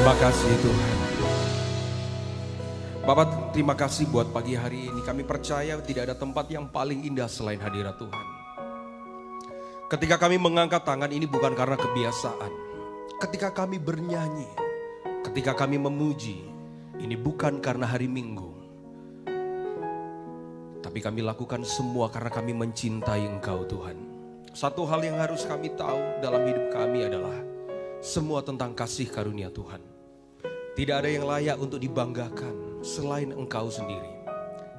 Terima kasih Tuhan. Bapak, terima kasih buat pagi hari ini. Kami percaya tidak ada tempat yang paling indah selain hadirat Tuhan. Ketika kami mengangkat tangan ini bukan karena kebiasaan. Ketika kami bernyanyi, ketika kami memuji, ini bukan karena hari Minggu. Tapi kami lakukan semua karena kami mencintai Engkau Tuhan. Satu hal yang harus kami tahu dalam hidup kami adalah semua tentang kasih karunia Tuhan. Tidak ada yang layak untuk dibanggakan selain Engkau sendiri.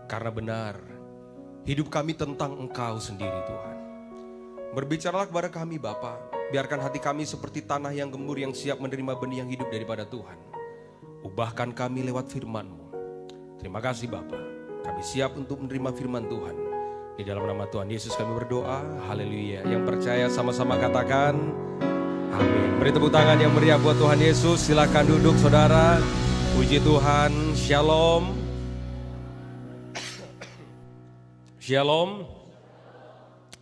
Karena benar, hidup kami tentang Engkau sendiri Tuhan. Berbicaralah kepada kami Bapa, biarkan hati kami seperti tanah yang gembur yang siap menerima benih yang hidup daripada Tuhan. Ubahkan kami lewat firman-Mu. Terima kasih Bapa, kami siap untuk menerima firman Tuhan. Di dalam nama Tuhan Yesus kami berdoa, haleluya. Yang percaya sama-sama katakan amin. Beri tepuk tangan yang meriah buat Tuhan Yesus. Silakan duduk saudara. Puji Tuhan. Shalom. Shalom.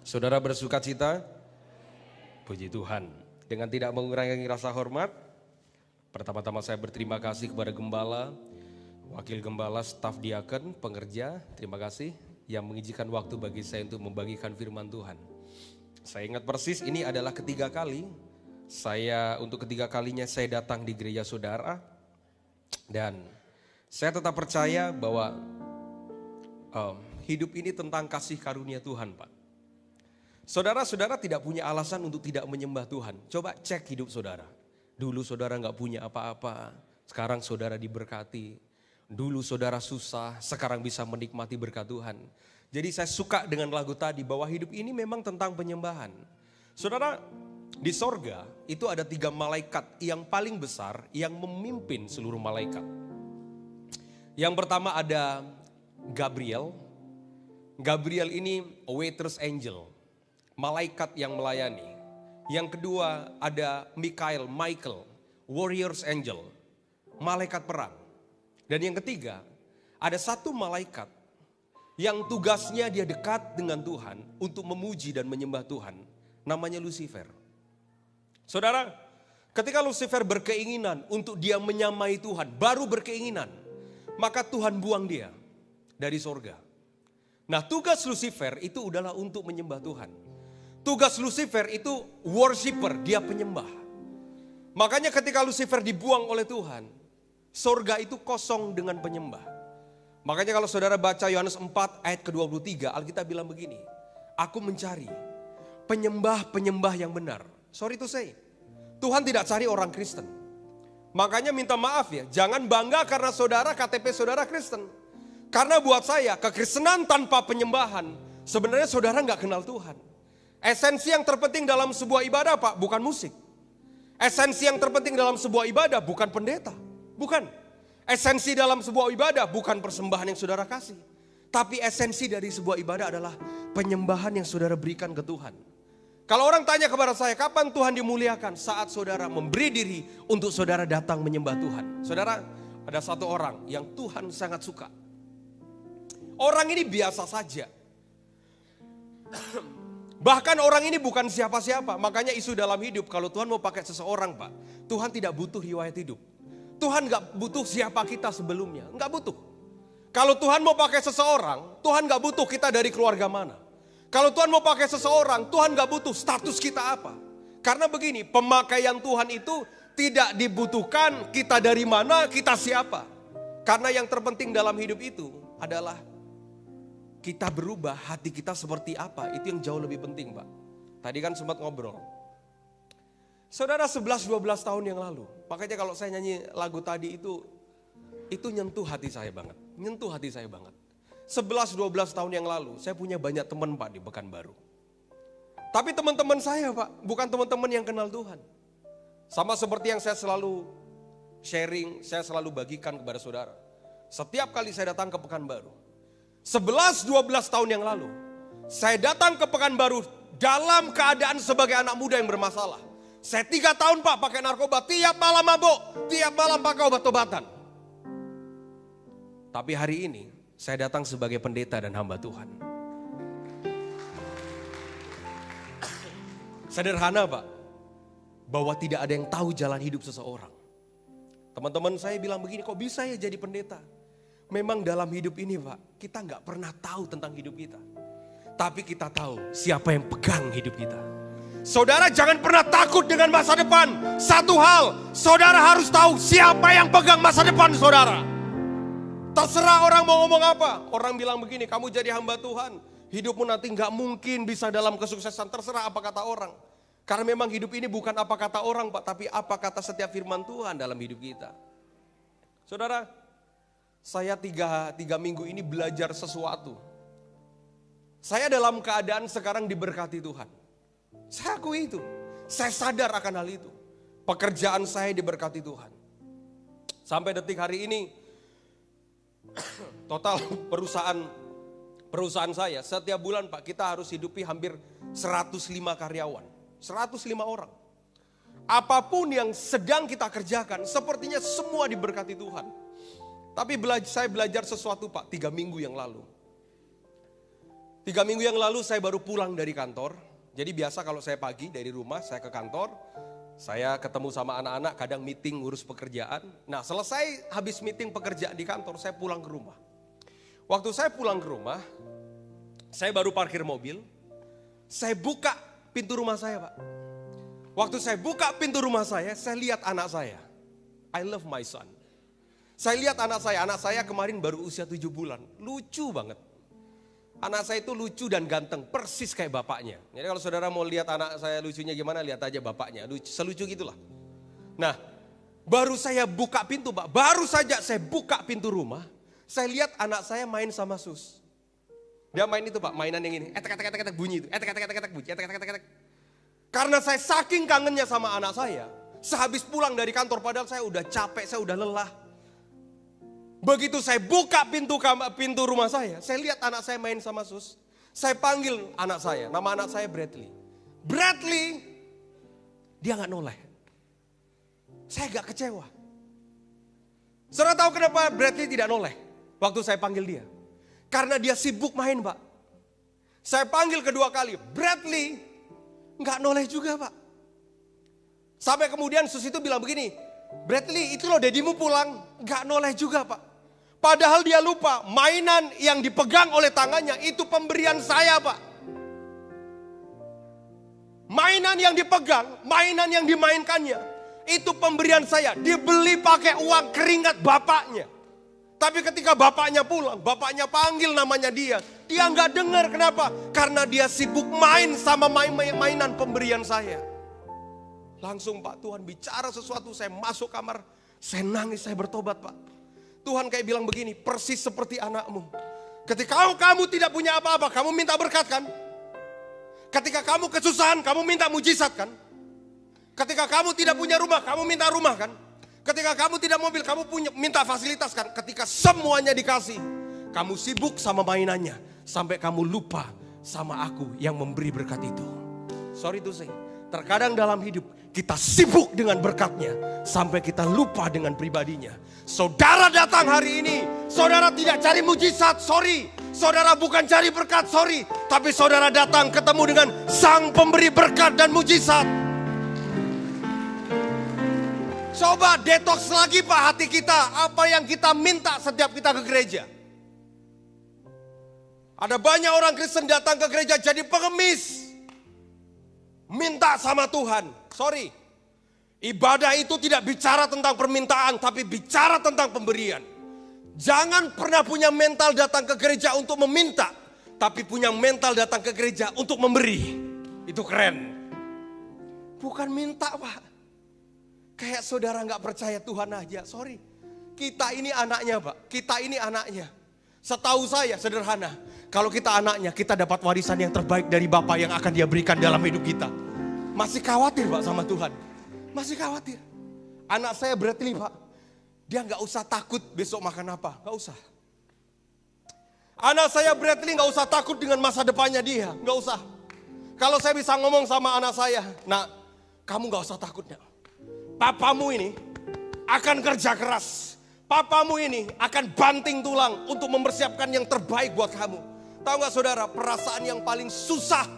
Saudara bersuka cita? Puji Tuhan. Dengan tidak mengurangi rasa hormat, pertama-tama saya berterima kasih kepada Gembala, Wakil Gembala, staf diaken, pengerja. Terima kasih yang mengizinkan waktu bagi saya untuk membagikan firman Tuhan. Saya ingat persis ini adalah ketiga kali untuk ketiga kalinya saya datang di gereja saudara. Dan saya tetap percaya bahwa hidup ini tentang kasih karunia Tuhan Pak. Saudara-saudara tidak punya alasan untuk tidak menyembah Tuhan. Coba cek hidup saudara. Dulu saudara gak punya apa-apa, sekarang saudara diberkati. Dulu saudara susah, sekarang bisa menikmati berkat Tuhan. Jadi saya suka dengan lagu tadi bahwa hidup ini memang tentang penyembahan. Saudara, di sorga itu ada 3 malaikat yang paling besar yang memimpin seluruh malaikat. Yang pertama ada Gabriel. Gabriel ini waiters angel, malaikat yang melayani. Yang kedua ada Michael, warriors angel, malaikat perang. Dan yang ketiga ada satu malaikat yang tugasnya dia dekat dengan Tuhan untuk memuji dan menyembah Tuhan. Namanya Lucifer. Saudara, ketika Lucifer berkeinginan untuk dia menyamai Tuhan, baru berkeinginan, maka Tuhan buang dia dari sorga. Nah, tugas Lucifer itu adalah untuk menyembah Tuhan. Tugas Lucifer itu worshiper, dia penyembah. Makanya ketika Lucifer dibuang oleh Tuhan, sorga itu kosong dengan penyembah. Makanya kalau saudara baca Yohanes 4 ayat ke-23, Alkitab bilang begini, aku mencari penyembah-penyembah yang benar. Sorry to say, Tuhan tidak cari orang Kristen. Makanya minta maaf ya, jangan bangga karena saudara KTP saudara Kristen. Karena buat saya kekristenan tanpa penyembahan, sebenarnya saudara gak kenal Tuhan. Esensi yang terpenting dalam sebuah ibadah Pak, bukan musik. Esensi yang terpenting dalam sebuah ibadah bukan pendeta, bukan. Esensi dalam sebuah ibadah bukan persembahan yang saudara kasih. Tapi esensi dari sebuah ibadah adalah penyembahan yang saudara berikan ke Tuhan. Kalau orang tanya kepada saya, kapan Tuhan dimuliakan? Saat saudara memberi diri untuk saudara datang menyembah Tuhan. Saudara, ada satu orang yang Tuhan sangat suka. Orang ini biasa saja. Bahkan orang ini bukan siapa-siapa. Makanya isu dalam hidup, kalau Tuhan mau pakai seseorang Pak, Tuhan tidak butuh riwayat hidup. Tuhan gak butuh siapa kita sebelumnya, gak butuh. Kalau Tuhan mau pakai seseorang, Tuhan gak butuh kita dari keluarga mana. Kalau Tuhan mau pakai seseorang, Tuhan gak butuh status kita apa. Karena begini, pemakaian Tuhan itu tidak dibutuhkan kita dari mana, kita siapa. Karena yang terpenting dalam hidup itu adalah kita berubah, hati kita seperti apa. Itu yang jauh lebih penting Pak. Tadi kan sempat ngobrol. Saudara 11-12 tahun yang lalu, makanya kalau saya nyanyi lagu tadi itu nyentuh hati saya banget. Nyentuh hati saya banget. 11-12 tahun yang lalu, saya punya banyak teman Pak di Pekanbaru. Tapi teman-teman saya Pak, bukan teman-teman yang kenal Tuhan. Sama seperti yang saya selalu sharing, saya selalu bagikan kepada saudara. Setiap kali saya datang ke Pekanbaru, 11-12 tahun yang lalu, saya datang ke Pekanbaru dalam keadaan sebagai anak muda yang bermasalah. Saya 3 tahun Pak pakai narkoba, tiap malam mabuk, tiap malam pakai obat-obatan. Tapi hari ini, saya datang sebagai pendeta dan hamba Tuhan. Sederhana Pak, bahwa tidak ada yang tahu jalan hidup seseorang Teman-teman saya bilang begini, kok bisa ya jadi pendeta? Memang dalam hidup ini Pak, kita nggak pernah tahu tentang hidup kita. Tapi kita tahu siapa yang pegang hidup kita. Saudara jangan pernah takut dengan masa depan. Satu hal, saudara harus tahu siapa yang pegang masa depan saudara. Terserah orang mau ngomong apa. Orang bilang begini, kamu jadi hamba Tuhan, hidupmu nanti nggak mungkin bisa dalam kesuksesan. Terserah apa kata orang. Karena memang hidup ini bukan apa kata orang Pak, tapi apa kata setiap firman Tuhan dalam hidup kita. Saudara, saya tiga minggu ini belajar sesuatu. Saya dalam keadaan sekarang diberkati Tuhan. Saya akui itu. Saya sadar akan hal itu. Pekerjaan saya diberkati Tuhan. Sampai detik hari ini, total perusahaan saya, setiap bulan Pak, kita harus hidupi hampir 105 karyawan. 105 orang. Apapun yang sedang kita kerjakan, sepertinya semua diberkati Tuhan. Tapi saya belajar sesuatu Pak, 3 minggu yang lalu. 3 minggu yang lalu saya baru pulang dari kantor. Jadi biasa kalau saya pagi dari rumah, saya ke kantor. Saya ketemu sama anak-anak, kadang meeting urus pekerjaan. Nah selesai habis meeting pekerjaan di kantor, saya pulang ke rumah. Waktu saya pulang ke rumah, saya baru parkir mobil. Saya buka pintu rumah saya Pak. Waktu saya buka pintu rumah saya lihat anak saya. I love my son. Saya lihat anak saya kemarin baru usia 7 bulan. Lucu banget. Anak saya itu lucu dan ganteng, persis kayak bapaknya. Jadi kalau saudara mau lihat anak saya lucunya gimana, lihat aja bapaknya. Selucu gitulah. Nah, baru saya buka pintu Pak. Baru saja saya buka pintu rumah, saya lihat anak saya main sama Sus. Dia main itu Pak, mainan yang ini, etek bunyi itu, etek bunyi, etek. Karena saya saking kangennya sama anak saya, sehabis pulang dari kantor padahal saya udah capek, saya udah lelah. Begitu saya buka pintu rumah saya lihat anak saya main sama Sus. Saya panggil anak saya, nama anak saya Bradley. Bradley, dia gak noleh. Saya gak kecewa. Saudara tahu kenapa Bradley tidak noleh waktu saya panggil dia? Karena dia sibuk main Pak. Saya panggil kedua kali, Bradley gak noleh juga Pak. Sampai kemudian Sus itu bilang begini, Bradley itu loh dedimu pulang, gak noleh juga Pak. Padahal dia lupa mainan yang dipegang oleh tangannya itu pemberian saya Pak. Mainan yang dipegang, mainan yang dimainkannya itu pemberian saya. Dibeli pakai uang keringat bapaknya. Tapi ketika bapaknya pulang, bapaknya panggil namanya dia nggak dengar. Kenapa? Karena dia sibuk main sama mainan pemberian saya. Langsung Pak Tuhan bicara sesuatu, saya masuk kamar, saya nangis, saya bertobat Pak. Tuhan kayak bilang begini, persis seperti anakmu. Ketika kamu tidak punya apa-apa, kamu minta berkat kan? Ketika kamu kesusahan, kamu minta mujizat kan? Ketika kamu tidak punya rumah, kamu minta rumah kan? Ketika kamu tidak mobil, kamu minta fasilitas kan? Ketika semuanya dikasih, kamu sibuk sama mainannya. Sampai kamu lupa sama aku yang memberi berkat itu. Sorry to say, terkadang dalam hidup kita sibuk dengan berkatnya. Sampai kita lupa dengan pribadinya. Saudara datang hari ini, saudara tidak cari mujizat, sorry. Saudara bukan cari berkat, sorry. Tapi saudara datang ketemu dengan sang pemberi berkat dan mujizat. Coba detox lagi Pak hati kita, apa yang kita minta setiap kita ke gereja. Ada banyak orang Kristen datang ke gereja jadi pengemis. Minta sama Tuhan, sorry. Ibadah itu tidak bicara tentang permintaan, tapi bicara tentang pemberian. Jangan pernah punya mental datang ke gereja untuk meminta, tapi punya mental datang ke gereja untuk memberi. Itu keren. Bukan minta Pak. Kayak saudara gak percaya Tuhan aja, sorry. Kita ini anaknya Pak, kita ini anaknya. Setahu saya sederhana, kalau kita anaknya, kita dapat warisan yang terbaik dari Bapa yang akan Dia berikan dalam hidup kita. Masih khawatir Pak sama Tuhan? Masih khawatir. Anak saya Bradley Pak, dia gak usah takut besok makan apa, gak usah. Anak saya Bradley gak usah takut dengan masa depannya dia, gak usah. Kalau saya bisa ngomong sama anak saya, nah kamu gak usah takut nak. Papamu ini akan kerja keras. Papamu ini akan banting tulang untuk mempersiapkan yang terbaik buat kamu. Tahu gak saudara, perasaan yang paling susah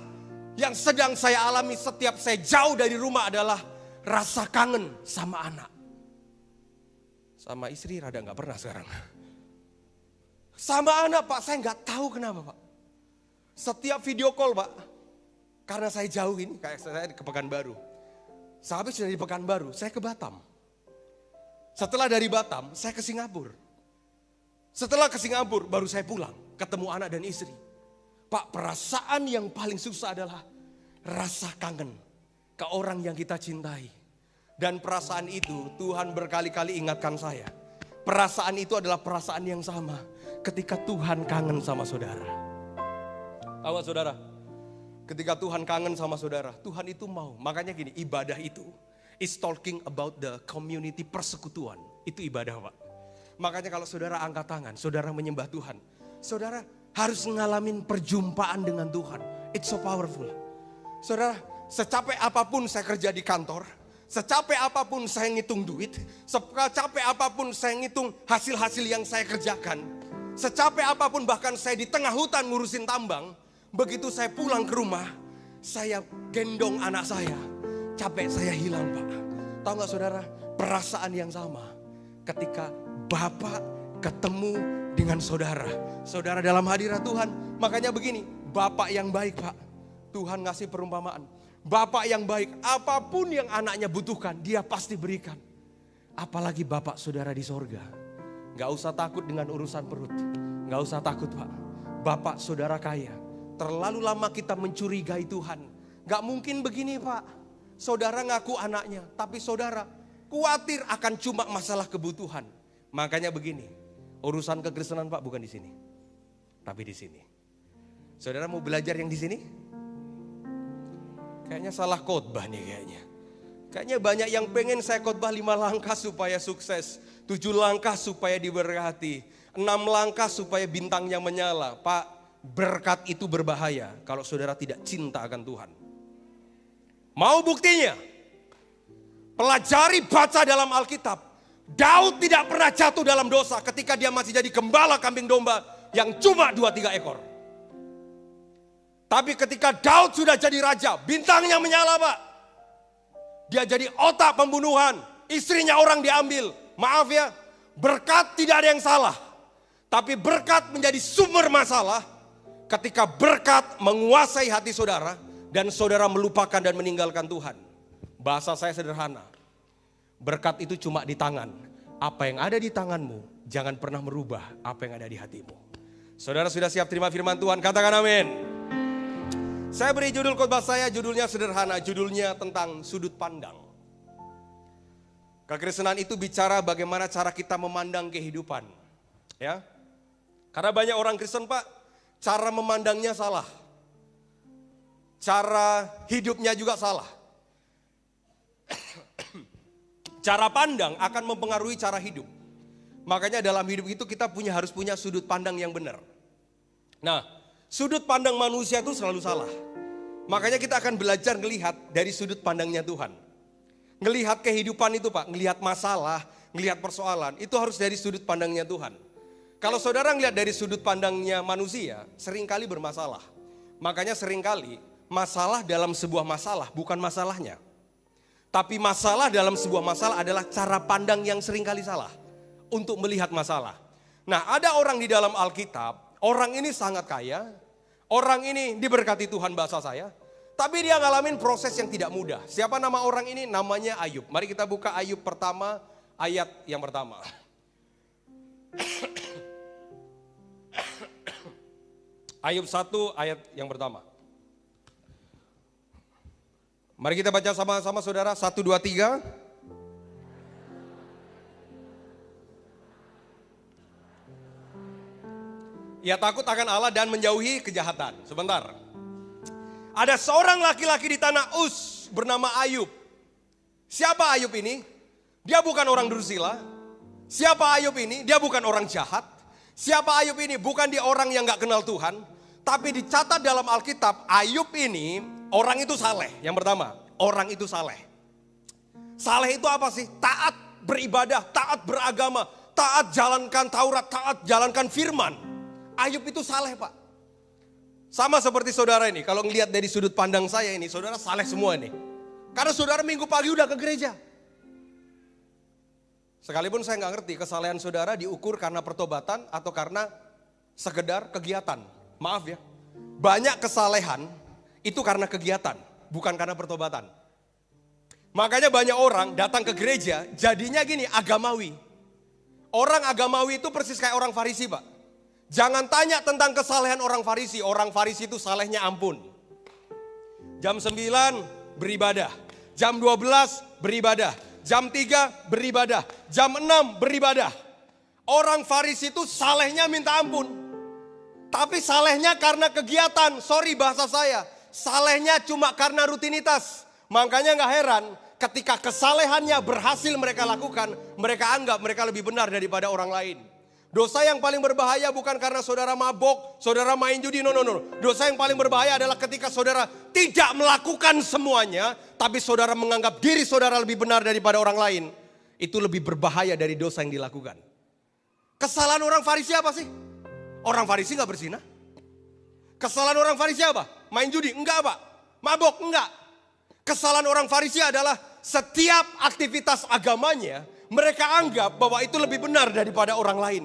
yang sedang saya alami setiap saya jauh dari rumah adalah rasa kangen sama anak. Sama istri rada nggak pernah sekarang. Sama anak Pak, saya nggak tahu kenapa Pak. Setiap video call Pak, karena saya jauh ini, kayak saya ke Pekanbaru. Sehabis dari Pekanbaru, saya ke Batam. Setelah dari Batam, saya ke Singapura. Setelah ke Singapura, baru saya pulang, ketemu anak dan istri. Pak, perasaan yang paling susah adalah rasa kangen ke orang yang kita cintai. Dan perasaan itu Tuhan berkali-kali ingatkan saya. Perasaan itu adalah perasaan yang sama ketika Tuhan kangen sama saudara. Tahu gak saudara? Ketika Tuhan kangen sama saudara, Tuhan itu mau. Makanya gini, ibadah itu is talking about the community, persekutuan. Itu ibadah Pak. Makanya kalau saudara angkat tangan, saudara menyembah Tuhan. Saudara harus ngalamin perjumpaan dengan Tuhan. It's so powerful. Saudara, secapek apapun saya kerja di kantor, secapek apapun saya ngitung duit, secapek apapun saya ngitung hasil-hasil yang saya kerjakan, secapek apapun bahkan saya di tengah hutan ngurusin tambang, begitu saya pulang ke rumah, saya gendong anak saya, capek saya hilang Pak. Tahu gak saudara, perasaan yang sama ketika Bapak ketemu dengan saudara. Saudara dalam hadirat Tuhan. Makanya begini, Bapak yang baik Pak. Tuhan ngasih perumpamaan. Bapak yang baik, apapun yang anaknya butuhkan, dia pasti berikan. Apalagi Bapak saudara di sorga. Gak usah takut dengan urusan perut. Gak usah takut Pak. Bapak saudara kaya. Terlalu lama kita mencurigai Tuhan. Gak mungkin begini Pak. Saudara ngaku anaknya, tapi saudara khawatir akan cuma masalah kebutuhan. Makanya begini, urusan kekristenan Pak bukan di sini, tapi di sini. Saudara mau belajar yang di sini? Kayaknya salah khotbah nih kayaknya. Kayaknya banyak yang pengen saya khotbah 5 langkah supaya sukses, 7 langkah supaya diberkati, 6 langkah supaya bintangnya menyala. Pak, berkat itu berbahaya kalau saudara tidak cinta akan Tuhan. Mau buktinya? Pelajari, baca dalam Alkitab. Daud tidak pernah jatuh dalam dosa ketika dia masih jadi gembala kambing domba yang cuma 2-3 ekor. Tapi ketika Daud sudah jadi raja, bintangnya menyala Pak. Dia jadi otak pembunuhan, istrinya orang diambil. Maaf ya, berkat tidak ada yang salah. Tapi berkat menjadi sumber masalah ketika berkat menguasai hati saudara dan saudara melupakan dan meninggalkan Tuhan. Bahasa saya sederhana. Berkat itu cuma di tangan. Apa yang ada di tanganmu, jangan pernah merubah apa yang ada di hatimu. Saudara sudah siap terima firman Tuhan? Katakan amin. Saya beri judul khotbah saya, judulnya sederhana, judulnya tentang sudut pandang. Kekristenan itu bicara bagaimana cara kita memandang kehidupan. Ya, karena banyak orang Kristen Pak, cara memandangnya salah. Cara hidupnya juga salah. Cara pandang akan mempengaruhi cara hidup. Makanya dalam hidup itu kita harus punya sudut pandang yang benar. Nah, sudut pandang manusia itu selalu salah. Makanya kita akan belajar melihat dari sudut pandangnya Tuhan. Ngelihat kehidupan itu Pak, ngelihat masalah, ngelihat persoalan, itu harus dari sudut pandangnya Tuhan. Kalau saudara ngelihat dari sudut pandangnya manusia, seringkali bermasalah. Makanya seringkali masalah dalam sebuah masalah bukan masalahnya. Tapi masalah dalam sebuah masalah adalah cara pandang yang seringkali salah untuk melihat masalah. Nah, ada orang di dalam Alkitab, orang ini sangat kaya, orang ini diberkati Tuhan bahasa saya, tapi dia ngalamin proses yang tidak mudah. Siapa nama orang ini? Namanya Ayub. Mari kita buka Ayub pertama, ayat yang pertama. Ayub 1 ayat yang pertama. Mari kita baca sama-sama saudara, 1, 2, 3. Ia takut akan Allah dan menjauhi kejahatan. Sebentar. Ada seorang laki-laki di tanah Uz bernama Ayub. Siapa Ayub ini? Dia bukan orang dursila. Siapa Ayub ini? Dia bukan orang jahat. Siapa Ayub ini? Bukan dia orang yang gak kenal Tuhan. Tapi dicatat dalam Alkitab, Ayub ini orang itu saleh. Yang pertama, orang itu saleh. Saleh itu apa sih? Taat beribadah, taat beragama, taat jalankan Taurat, taat jalankan firman. Ayub itu saleh Pak. Sama seperti saudara ini, kalau ngelihat dari sudut pandang saya ini, saudara saleh semua ini. Karena saudara minggu pagi udah ke gereja. Sekalipun saya nggak ngerti kesalehan saudara diukur karena pertobatan atau karena sekedar kegiatan. Maaf ya, banyak kesalehan itu karena kegiatan, bukan karena pertobatan. Makanya banyak orang datang ke gereja jadinya gini, agamawi. Orang agamawi itu persis kayak orang Farisi, Pak. Jangan tanya tentang kesalehan orang Farisi. Orang Farisi itu salehnya ampun. Jam 9 beribadah, jam 12 beribadah, jam 3 beribadah, jam 6 beribadah. Orang Farisi itu salehnya minta ampun. Tapi salehnya karena kegiatan, sorry bahasa saya. Salehnya cuma karena rutinitas. Makanya gak heran ketika kesalehannya berhasil mereka lakukan, mereka anggap mereka lebih benar daripada orang lain. Dosa yang paling berbahaya bukan karena saudara mabok, saudara main judi, no. Dosa yang paling berbahaya adalah ketika saudara tidak melakukan semuanya, tapi saudara menganggap diri saudara lebih benar daripada orang lain. Itu lebih berbahaya dari dosa yang dilakukan. Kesalahan orang Farisi apa sih? Orang Farisi gak berzinah. Kesalahan orang Farisi apa? Main judi? Enggak, Pak. Mabok? Enggak. Kesalahan orang Farisi adalah setiap aktivitas agamanya mereka anggap bahwa itu lebih benar daripada orang lain.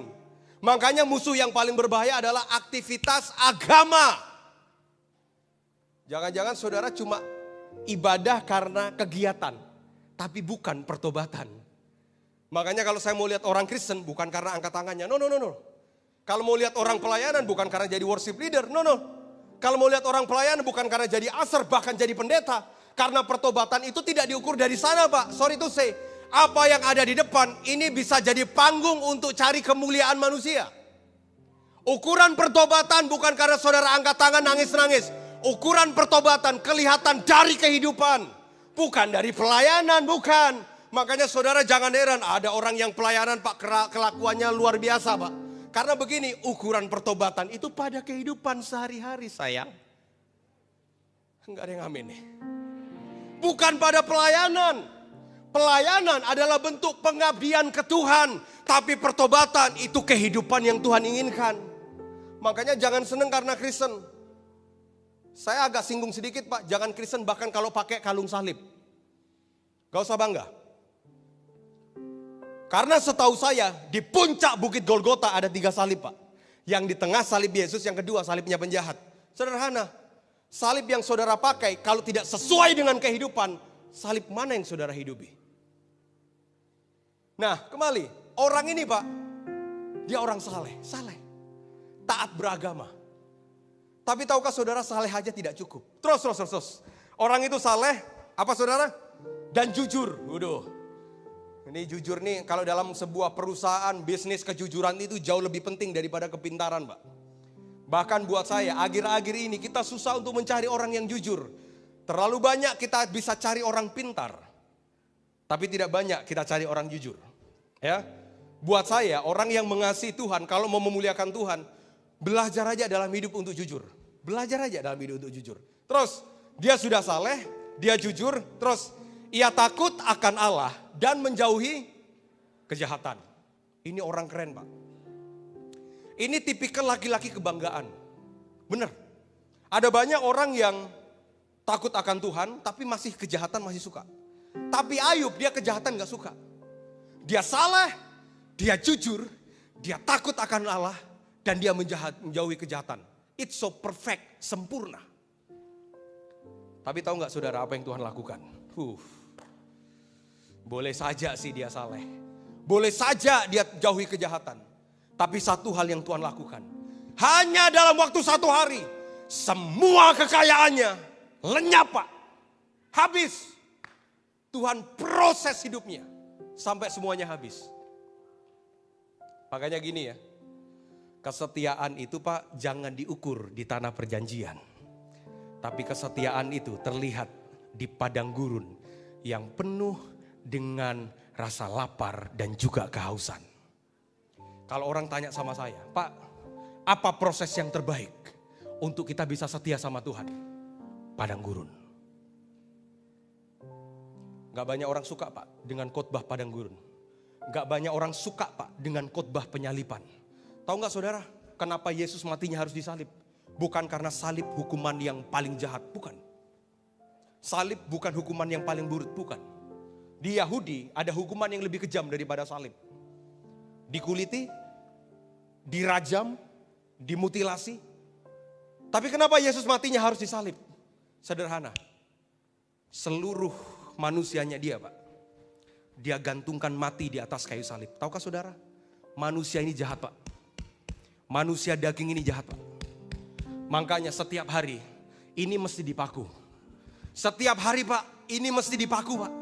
Makanya musuh yang paling berbahaya adalah aktivitas agama. Jangan-jangan saudara cuma ibadah karena kegiatan, tapi bukan pertobatan. Makanya kalau saya mau lihat orang Kristen bukan karena angkat tangannya, no. Kalau mau lihat orang pelayanan bukan karena jadi worship leader, no. Kalau mau lihat orang pelayanan bukan karena jadi asar, bahkan jadi pendeta. Karena pertobatan itu tidak diukur dari sana, Pak. Sorry to say. Apa yang ada di depan ini bisa jadi panggung untuk cari kemuliaan manusia. Ukuran pertobatan bukan karena saudara angkat tangan nangis-nangis. Ukuran pertobatan kelihatan dari kehidupan. Bukan dari pelayanan, bukan. Makanya saudara jangan heran ada orang yang pelayanan Pak kelakuannya luar biasa, Pak. Karena begini, ukuran pertobatan itu pada kehidupan sehari-hari, sayang. Enggak ada yang amin nih. Bukan pada pelayanan. Pelayanan adalah bentuk pengabdian ke Tuhan. Tapi pertobatan itu kehidupan yang Tuhan inginkan. Makanya jangan seneng karena Kristen. Saya agak singgung sedikit, Pak. Jangan Kristen bahkan kalau pakai kalung salib. Gak usah bangga. Karena setahu saya di puncak Bukit Golgota ada 3 salib, Pak. Yang di tengah salib Yesus, yang kedua salibnya penjahat. Sederhana. Salib yang saudara pakai kalau tidak sesuai dengan kehidupan, salib mana yang saudara hidupi? Nah, kembali, orang ini, Pak, dia orang saleh, taat beragama. Tapi tahukah saudara, saleh aja tidak cukup. Terus. Orang itu saleh, apa saudara? Dan jujur. Waduh. Ini jujur nih, kalau dalam sebuah perusahaan, bisnis, kejujuran itu jauh lebih penting daripada kepintaran, Pak. Bahkan buat saya, akhir-akhir ini kita susah untuk mencari orang yang jujur. Terlalu banyak kita bisa cari orang pintar. Tapi tidak banyak kita cari orang jujur. Ya, buat saya orang yang mengasihi Tuhan kalau mau memuliakan Tuhan, belajar aja dalam hidup untuk jujur. Belajar aja dalam hidup untuk jujur. Terus dia sudah saleh, dia jujur, terus ia takut akan Allah dan menjauhi kejahatan. Ini orang keren, Pak. Ini tipikal laki-laki kebanggaan. Benar. Ada banyak orang yang takut akan Tuhan tapi masih kejahatan masih suka. Tapi Ayub dia kejahatan gak suka. Dia saleh, dia jujur, dia takut akan Allah dan dia menjauhi kejahatan. It's so perfect, sempurna. Tapi tahu gak saudara apa yang Tuhan lakukan? Boleh saja sih dia saleh. Boleh saja dia jauhi kejahatan. Tapi satu hal yang Tuhan lakukan. Hanya dalam waktu 1 hari. Semua kekayaannya lenyap, Pak. Habis. Tuhan proses hidupnya. Sampai semuanya habis. Makanya gini ya. Kesetiaan itu, Pak, jangan diukur di tanah perjanjian. Tapi kesetiaan itu terlihat di padang gurun. Yang penuh dengan rasa lapar dan juga kehausan. Kalau orang tanya sama saya, Pak, apa proses yang terbaik untuk kita bisa setia sama Tuhan? Padang gurun. Gak banyak orang suka, Pak, dengan khotbah padang gurun. Gak banyak orang suka, Pak, dengan khotbah penyalipan. Tahu gak saudara, kenapa Yesus matinya harus disalib? Bukan karena salib hukuman yang paling jahat, bukan. Salib bukan hukuman yang paling buruk, bukan. Di Yahudi ada hukuman yang lebih kejam daripada salib. Dikuliti, dirajam, dimutilasi. Tapi kenapa Yesus matinya harus disalib? Sederhana. Seluruh manusianya dia, Pak. Dia gantungkan mati di atas kayu salib. Tahukah saudara? Manusia ini jahat, Pak. Manusia daging ini jahat, Pak. Makanya setiap hari ini mesti dipaku. Setiap hari, Pak, ini mesti dipaku, Pak.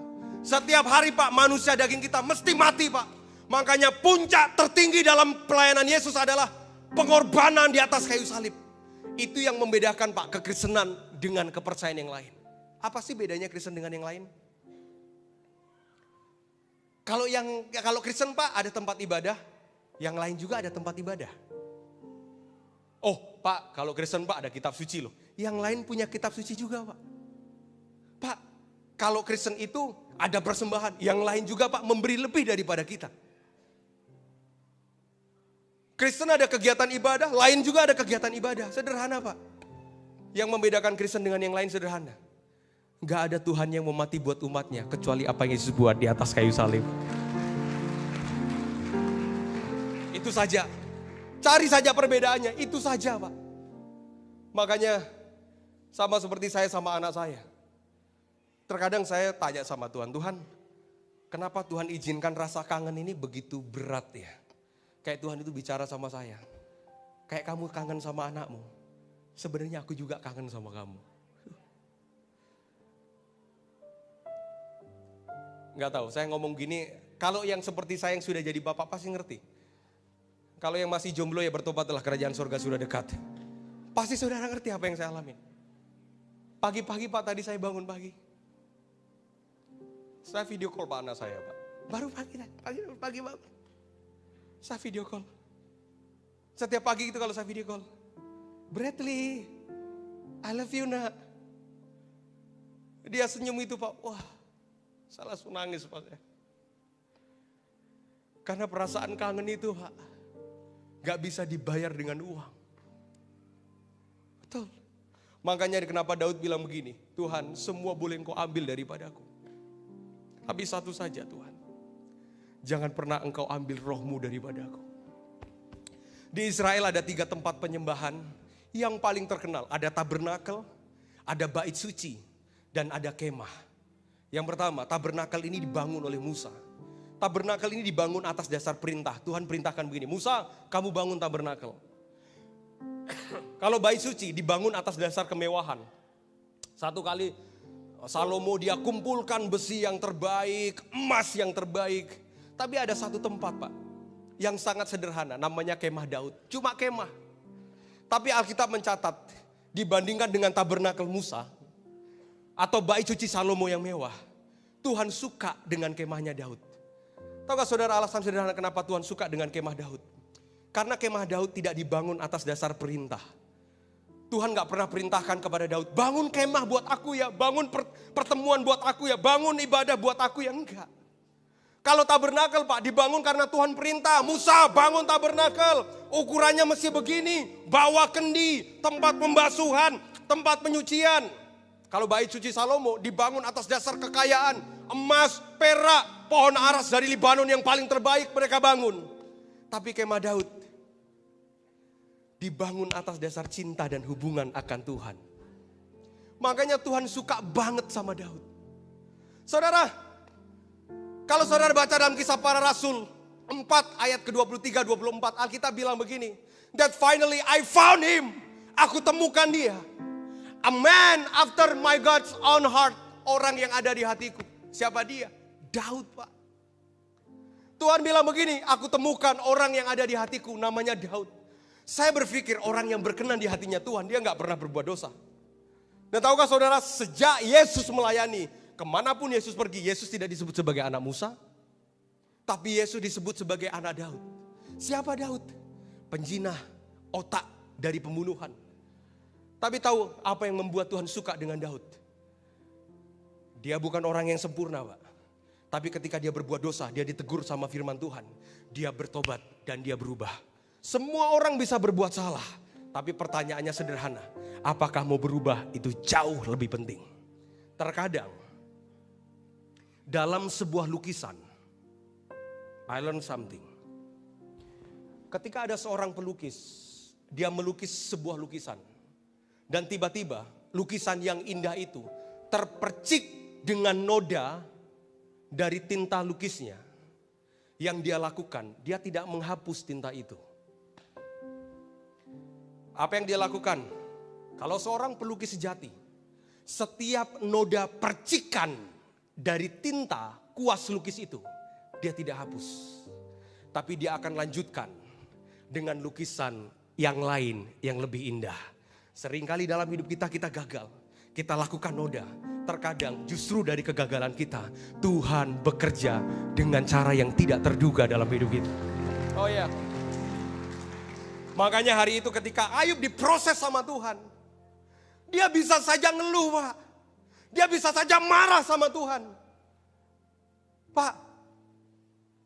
Setiap hari, Pak, manusia daging kita mesti mati, Pak. Makanya puncak tertinggi dalam pelayanan Yesus adalah pengorbanan di atas kayu salib. Itu yang membedakan, Pak, kekristenan dengan kepercayaan yang lain. Apa sih bedanya Kristen dengan yang lain? Kalau Kristen, Pak, ada tempat ibadah, yang lain juga ada tempat ibadah. Oh, Pak, kalau Kristen, Pak, ada kitab suci loh. Yang lain punya kitab suci juga, Pak. Pak, kalau Kristen itu ada persembahan, yang lain juga, Pak, memberi lebih daripada kita. Kristen ada kegiatan ibadah, lain juga ada kegiatan ibadah. Sederhana, Pak. Yang membedakan Kristen dengan yang lain sederhana. Gak ada Tuhan yang mau mati buat umatnya kecuali apa yang Yesus buat di atas kayu salib. Itu saja. Cari saja perbedaannya, itu saja, Pak. Makanya sama seperti saya sama anak saya. Terkadang saya tanya sama Tuhan, Tuhan, kenapa Tuhan izinkan rasa kangen ini begitu berat ya? Kayak Tuhan itu bicara sama saya. Kayak kamu kangen sama anakmu. Sebenarnya aku juga kangen sama kamu. Gak tahu, saya ngomong gini, kalau yang seperti saya yang sudah jadi bapak pasti ngerti. Kalau yang masih jomblo ya bertobatlah, kerajaan surga sudah dekat. Pasti saudara ngerti apa yang saya alami. Pagi-pagi, Pak, tadi saya bangun pagi. Saya video call Pak anak saya, Pak. Baru pagi banget. Saya video call. Setiap pagi gitu kalau saya video call. Bradley, I love you, nak. Dia senyum itu, Pak. Wah. Saya langsung nangis, Pak. Karena perasaan kangen itu, Pak, gak bisa dibayar dengan uang. Betul. Makanya kenapa Daud bilang begini, Tuhan, semua boleh Engkau ambil daripadaku. Tapi satu saja, Tuhan. Jangan pernah Engkau ambil rohmu daripadaku. Di Israel ada 3 tempat penyembahan yang paling terkenal. Ada tabernakel, ada bait suci, dan ada kemah. Yang pertama, tabernakel ini dibangun oleh Musa. Tabernakel ini dibangun atas dasar perintah. Tuhan perintahkan begini, Musa, kamu bangun tabernakel. Kalau bait suci dibangun atas dasar kemewahan. Satu kali Salomo dia kumpulkan besi yang terbaik, emas yang terbaik. Tapi ada satu tempat, Pak, yang sangat sederhana, namanya kemah Daud. Cuma kemah. Tapi Alkitab mencatat, dibandingkan dengan tabernakel Musa, atau bait suci Salomo yang mewah, Tuhan suka dengan kemahnya Daud. Tahukah saudara alasan sederhana kenapa Tuhan suka dengan kemah Daud? Karena kemah Daud tidak dibangun atas dasar perintah. Tuhan gak pernah perintahkan kepada Daud, bangun kemah buat aku ya, bangun pertemuan buat aku ya, bangun ibadah buat aku ya, enggak. Kalau tabernakel, Pak, dibangun karena Tuhan perintah, Musa bangun tabernakel, ukurannya mesti begini, bawa kendi, tempat pembasuhan, tempat penyucian. Kalau bait suci Salomo dibangun atas dasar kekayaan, emas, perak, pohon aras dari Libanon yang paling terbaik mereka bangun. Tapi kemah Daud dibangun atas dasar cinta dan hubungan akan Tuhan. Makanya Tuhan suka banget sama Daud. Saudara, kalau saudara baca dalam Kisah Para Rasul 4 ayat ke-23-24, Alkitab bilang begini, that finally I found him, aku temukan dia. A man after my God's own heart. Orang yang ada di hatiku. Siapa dia? Daud, Pak. Tuhan bilang begini, aku temukan orang yang ada di hatiku, namanya Daud. Saya berpikir orang yang berkenan di hatinya Tuhan, dia gak pernah berbuat dosa. Dan tahukah saudara, sejak Yesus melayani, kemanapun Yesus pergi, Yesus tidak disebut sebagai anak Musa, tapi Yesus disebut sebagai anak Daud. Siapa Daud? Penjinah, otak dari pembunuhan. Tapi tahu apa yang membuat Tuhan suka dengan Daud? Dia bukan orang yang sempurna, Pak. Tapi ketika dia berbuat dosa, dia ditegur sama firman Tuhan. Dia bertobat dan dia berubah. Semua orang bisa berbuat salah. Tapi pertanyaannya sederhana. Apakah mau berubah itu jauh lebih penting. Terkadang dalam sebuah lukisan. I learned something. Ketika ada seorang pelukis, dia melukis sebuah lukisan. Dan tiba-tiba lukisan yang indah itu terpercik dengan noda dari tinta lukisnya. Yang dia lakukan, dia tidak menghapus tinta itu. Apa yang dia lakukan? Kalau seorang pelukis sejati, setiap noda percikan dari tinta kuas lukis itu, dia tidak hapus. Tapi dia akan lanjutkan dengan lukisan yang lain yang lebih indah. Seringkali dalam hidup kita gagal. Kita lakukan noda. Terkadang justru dari kegagalan kita, Tuhan bekerja dengan cara yang tidak terduga dalam hidup kita. Oh ya. Makanya hari itu ketika Ayub diproses sama Tuhan, dia bisa saja ngeluh, Pak. Dia bisa saja marah sama Tuhan. Pak,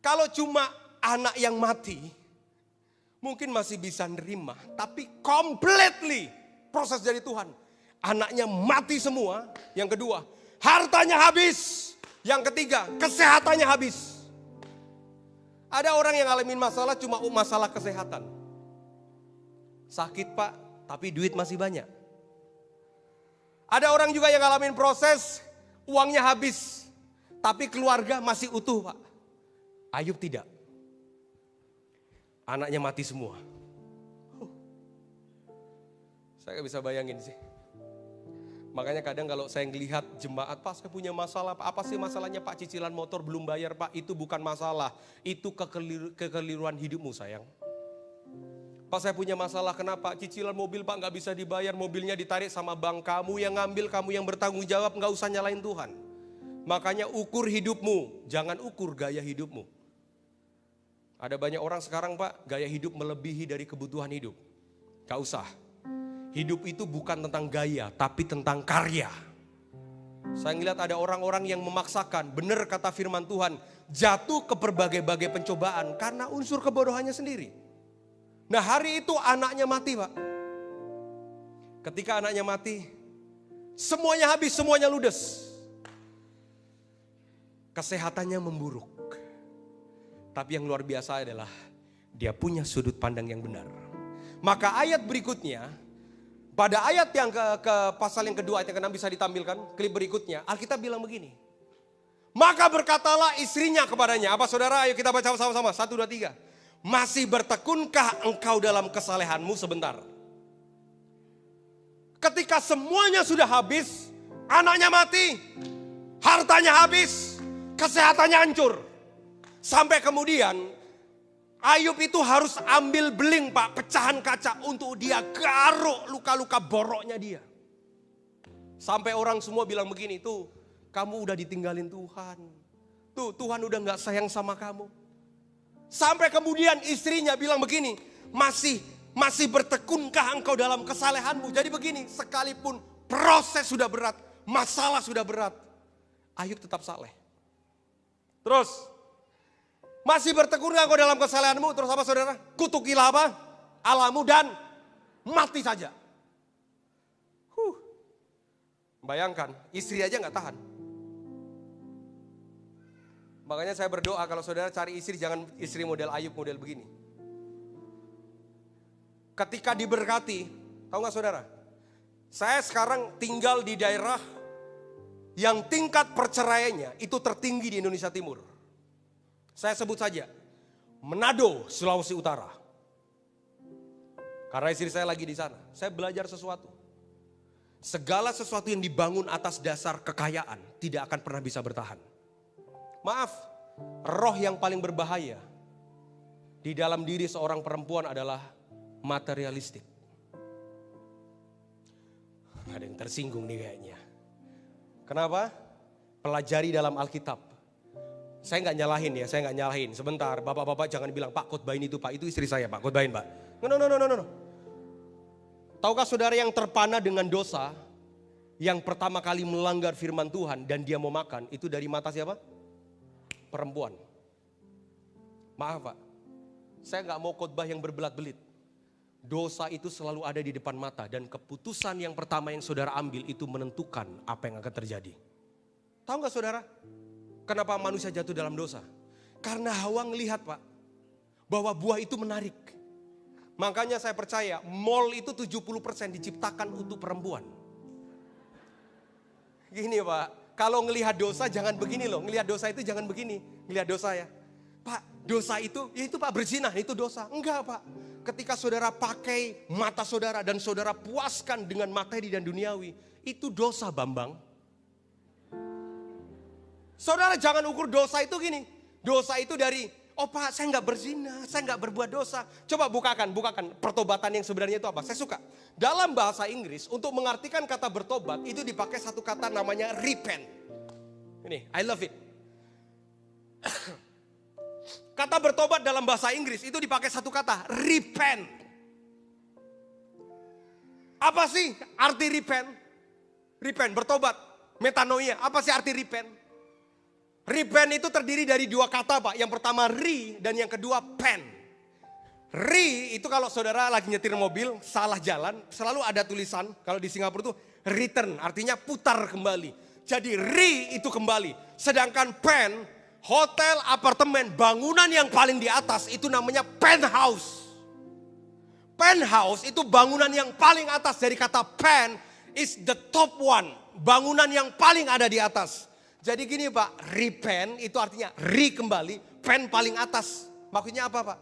kalau cuma anak yang mati, mungkin masih bisa nerima. Tapi completely proses dari Tuhan. Anaknya mati semua. Yang kedua, hartanya habis. Yang ketiga, kesehatannya habis. Ada orang yang ngalamin masalah cuma masalah kesehatan. Sakit, Pak, tapi duit masih banyak. Ada orang juga yang ngalamin proses, uangnya habis, tapi keluarga masih utuh, Pak. Ayub tidak. Anaknya mati semua. Saya gak bisa bayangin sih. Makanya kadang kalau saya ngelihat jemaat, Pak saya punya masalah, apa sih masalahnya Pak? Cicilan motor belum bayar, Pak. Itu bukan masalah, itu kekeliruan hidupmu sayang. Pak saya punya masalah, kenapa? Cicilan mobil Pak gak bisa dibayar, mobilnya ditarik sama bank, kamu yang ngambil, kamu yang bertanggung jawab, gak usah nyalain Tuhan. Makanya ukur hidupmu, jangan ukur gaya hidupmu. Ada banyak orang sekarang Pak, gaya hidup melebihi dari kebutuhan hidup. Gak usah. Hidup itu bukan tentang gaya, tapi tentang karya. Saya ngeliat ada orang-orang yang memaksakan, benar kata firman Tuhan, jatuh ke berbagai-bagai pencobaan karena unsur kebodohannya sendiri. Nah hari itu anaknya mati Pak. Ketika anaknya mati, semuanya habis, semuanya ludes. Kesehatannya memburuk. Tapi yang luar biasa adalah dia punya sudut pandang yang benar. Maka ayat berikutnya, pada ayat yang ke pasal yang kedua, ayat yang ke-6 bisa ditampilkan, klip berikutnya, Alkitab bilang begini. Maka berkatalah istrinya kepadanya, apa saudara? Ayo kita baca sama-sama, 1, 2, 3. Masih bertekunkah engkau dalam kesalehanmu? Sebentar. Ketika semuanya sudah habis, anaknya mati, hartanya habis, kesehatannya hancur. Sampai kemudian Ayub itu harus ambil beling Pak, pecahan kaca untuk dia garuk luka-luka boroknya dia. Sampai orang semua bilang begini, tuh kamu udah ditinggalin Tuhan. Tuh Tuhan udah gak sayang sama kamu. Sampai kemudian istrinya bilang begini, masih bertekunkah engkau dalam kesalehanmu? Jadi begini, sekalipun proses sudah berat, masalah sudah berat, Ayub tetap saleh. Terus, masih bertekunkah engkau dalam kesalehanmu? Terus apa saudara? Kutukilah apa? Allahmu dan mati saja. Bayangkan, istri aja gak tahan. Makanya saya berdoa kalau saudara cari istri, jangan istri model Ayub, model begini. Ketika diberkati, tahu gak saudara? Saya sekarang tinggal di daerah yang tingkat perceraiannya itu tertinggi di Indonesia Timur. Saya sebut saja, Manado, Sulawesi Utara. Karena istri saya lagi di sana, saya belajar sesuatu. Segala sesuatu yang dibangun atas dasar kekayaan tidak akan pernah bisa bertahan. Maaf, roh yang paling berbahaya di dalam diri seorang perempuan adalah materialistik. Ada yang tersinggung nih kayaknya. Kenapa? Pelajari dalam Alkitab. Saya nggak nyalahin. Sebentar, bapak-bapak jangan bilang, Pak khotbahin itu Pak, itu istri saya Pak, khotbahin Pak. No. Tahukah saudara yang terpana dengan dosa, yang pertama kali melanggar firman Tuhan dan dia mau makan, itu dari mata siapa? Perempuan. Maaf Pak, saya gak mau khotbah yang berbelat-belit. Dosa itu selalu ada di depan mata dan keputusan yang pertama yang saudara ambil itu menentukan apa yang akan terjadi. Tahu gak saudara? Kenapa manusia jatuh dalam dosa? Karena Hawa ngelihat Pak, bahwa buah itu menarik. Makanya saya percaya mall itu 70% diciptakan untuk perempuan. Gini Pak, kalau ngelihat dosa jangan begini loh. Ngelihat dosa itu jangan begini. Ngelihat dosa ya. Pak, dosa itu, ya itu Pak berzina, itu dosa. Enggak Pak. Ketika saudara pakai mata saudara dan saudara puaskan dengan materi dan duniawi, itu dosa Bambang. Saudara jangan ukur dosa itu gini. Dosa itu dari, oh Pak saya nggak berzina, saya nggak berbuat dosa. Coba bukakan pertobatan yang sebenarnya itu apa. Saya suka. Dalam bahasa Inggris untuk mengartikan kata bertobat itu dipakai satu kata namanya repent. Ini, I love it. Kata bertobat dalam bahasa Inggris itu dipakai satu kata, repent. Apa sih arti repent? Repent, bertobat. Metanoia, apa sih arti repent? Repent itu terdiri dari dua kata Pak. Yang pertama re dan yang kedua pen. Re itu kalau saudara lagi nyetir mobil, salah jalan, selalu ada tulisan. Kalau di Singapura itu return, artinya putar kembali. Jadi re itu kembali. Sedangkan pen, hotel, apartemen, bangunan yang paling di atas itu namanya penthouse. Penthouse itu bangunan yang paling atas, dari kata pen is the top one. Bangunan yang paling ada di atas. Jadi gini Pak, repent itu artinya re kembali, pen paling atas. Maksudnya apa Pak?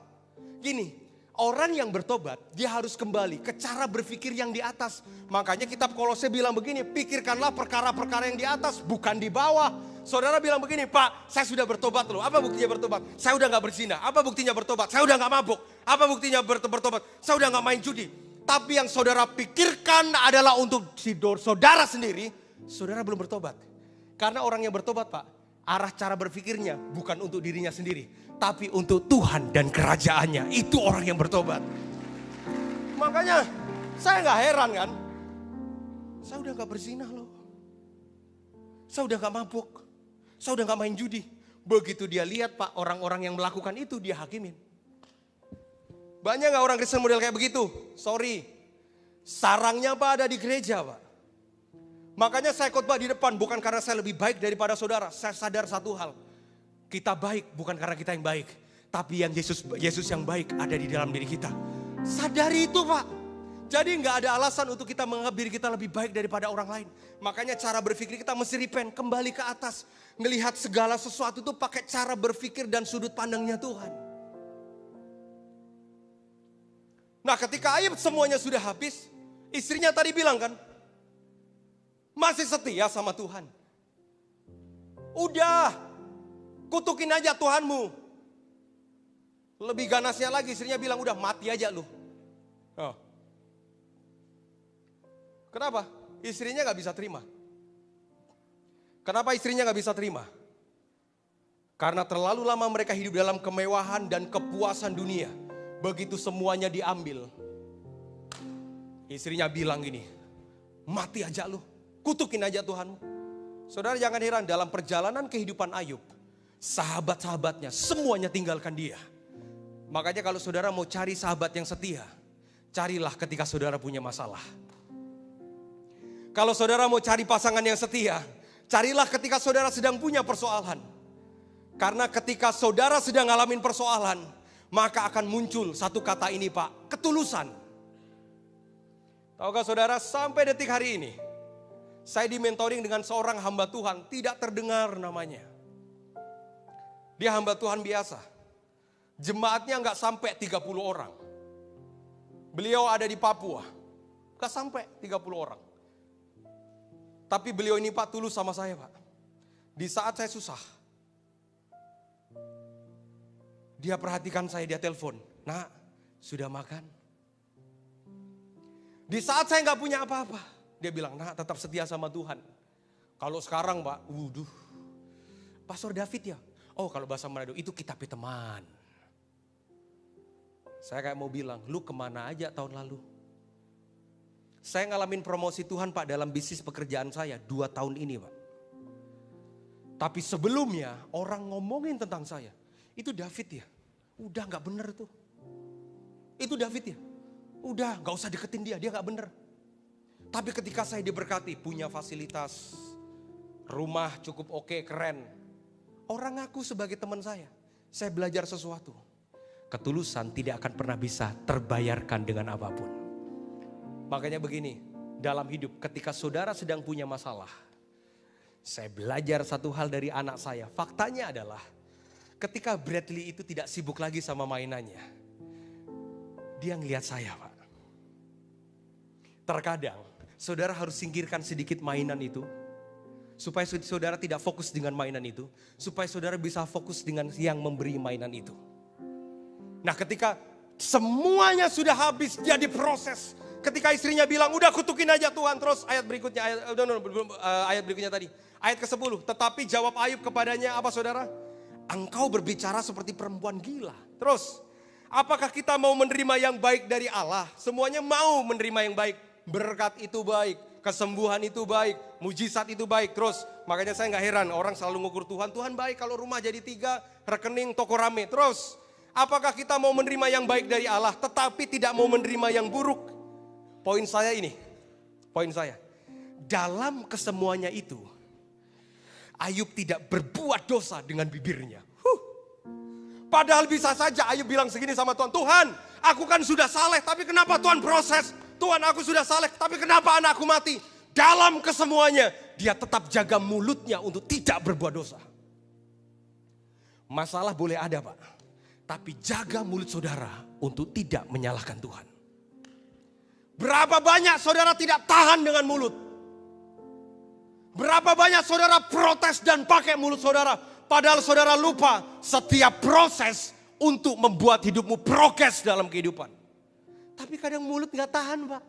Gini, orang yang bertobat dia harus kembali ke cara berpikir yang di atas. Makanya kitab Kolose bilang begini, pikirkanlah perkara-perkara yang di atas, bukan di bawah. Saudara bilang begini, Pak saya sudah bertobat loh. Apa buktinya bertobat? Saya udah gak berzina. Apa buktinya bertobat? Saya udah gak mabuk. Apa buktinya bertobat? Saya udah gak main judi. Tapi yang saudara pikirkan adalah untuk saudara sendiri, saudara belum bertobat. Karena orang yang bertobat Pak, arah cara berpikirnya bukan untuk dirinya sendiri, tapi untuk Tuhan dan kerajaannya. Itu orang yang bertobat. Makanya saya gak heran kan. Saya udah gak berzina loh. Saya udah gak mabuk. Saya udah gak main judi. Begitu dia lihat Pak, orang-orang yang melakukan itu dia hakimin. Banyak gak orang Kristen model kayak begitu? Sorry. Sarangnya Pak ada di gereja Pak. Makanya saya khotbah di depan bukan karena saya lebih baik daripada saudara. Saya sadar satu hal. Kita baik bukan karena kita yang baik. Tapi yang Yesus yang baik ada di dalam diri kita. Sadari itu Pak. Jadi gak ada alasan untuk kita menganggap diri kita lebih baik daripada orang lain. Makanya cara berpikir kita mesti repent, kembali ke atas. Ngelihat segala sesuatu itu pakai cara berpikir dan sudut pandangnya Tuhan. Nah ketika Ayub semuanya sudah habis, istrinya tadi bilang kan, masih setia sama Tuhan. Udah, kutukin aja Tuhanmu. Lebih ganasnya lagi istrinya bilang, udah mati aja lu. Oh. Kenapa? Istrinya gak bisa terima. Kenapa istrinya gak bisa terima? Karena terlalu lama mereka hidup dalam kemewahan dan kepuasan dunia. Begitu semuanya diambil, istrinya bilang gini, mati aja lu. Kutukin aja Tuhanmu. Saudara jangan heran, dalam perjalanan kehidupan Ayub, sahabat-sahabatnya semuanya tinggalkan dia. Makanya kalau saudara mau cari sahabat yang setia, carilah ketika saudara punya masalah. Kalau saudara mau cari pasangan yang setia, carilah ketika saudara sedang punya persoalan. Karena ketika saudara sedang ngalamin persoalan, maka akan muncul satu kata ini Pak, ketulusan. Tahukah saudara, sampai detik hari ini saya di mentoring dengan seorang hamba Tuhan, tidak terdengar namanya. Dia hamba Tuhan biasa. Jemaatnya gak sampai 30 orang. Beliau ada di Papua. Gak sampai 30 orang. Tapi beliau ini Pak tulus sama saya Pak. Di saat saya susah, dia perhatikan saya, dia telepon. Nak, sudah makan? Di saat saya gak punya apa-apa, dia bilang, nah tetap setia sama Tuhan. Kalau sekarang Pak, Pastor David ya? Oh kalau bahasa Manado itu kitab teman. Saya kayak mau bilang, lu kemana aja tahun lalu? Saya ngalamin promosi Tuhan Pak dalam bisnis pekerjaan saya 2 tahun ini Pak. Tapi sebelumnya orang ngomongin tentang saya, itu David ya? Udah gak bener tuh. Itu David ya? Udah gak usah deketin dia gak bener. Tapi ketika saya diberkati, punya fasilitas, rumah cukup oke, keren. Orang ngaku sebagai teman saya belajar sesuatu. Ketulusan tidak akan pernah bisa terbayarkan dengan apapun. Makanya begini, dalam hidup ketika saudara sedang punya masalah. Saya belajar satu hal dari anak saya. Faktanya adalah ketika Bradley itu tidak sibuk lagi sama mainannya. Dia ngelihat saya, Pak. Terkadang saudara harus singkirkan sedikit mainan itu. Supaya saudara tidak fokus dengan mainan itu. Supaya saudara bisa fokus dengan yang memberi mainan itu. Nah ketika semuanya sudah habis, dia diproses. Ketika istrinya bilang, udah kutukin aja Tuhan. Terus ayat berikutnya, ayat berikutnya tadi. Ayat ke-10, tetapi jawab Ayub kepadanya apa saudara? Engkau berbicara seperti perempuan gila. Terus, apakah kita mau menerima yang baik dari Allah? Semuanya mau menerima yang baik. Berkat itu baik, kesembuhan itu baik, mujizat itu baik. Terus, makanya saya gak heran orang selalu ngukur Tuhan. Tuhan baik kalau rumah jadi 3, rekening toko rame. Terus, apakah kita mau menerima yang baik dari Allah tetapi tidak mau menerima yang buruk? Poin saya ini, dalam kesemuanya itu, Ayub tidak berbuat dosa dengan bibirnya. Padahal bisa saja Ayub bilang segini sama Tuhan, Tuhan aku kan sudah saleh tapi kenapa Tuhan proses? Tuhan aku sudah saleh tapi kenapa anakku mati? Dalam kesemuanya dia tetap jaga mulutnya untuk tidak berbuat dosa. Masalah boleh ada Pak, tapi jaga mulut saudara untuk tidak menyalahkan Tuhan. Berapa banyak saudara tidak tahan dengan mulut? Berapa banyak saudara protes dan pakai mulut saudara. Padahal saudara lupa setiap proses untuk membuat hidupmu progres dalam kehidupan. Tapi kadang mulut gak tahan Pak.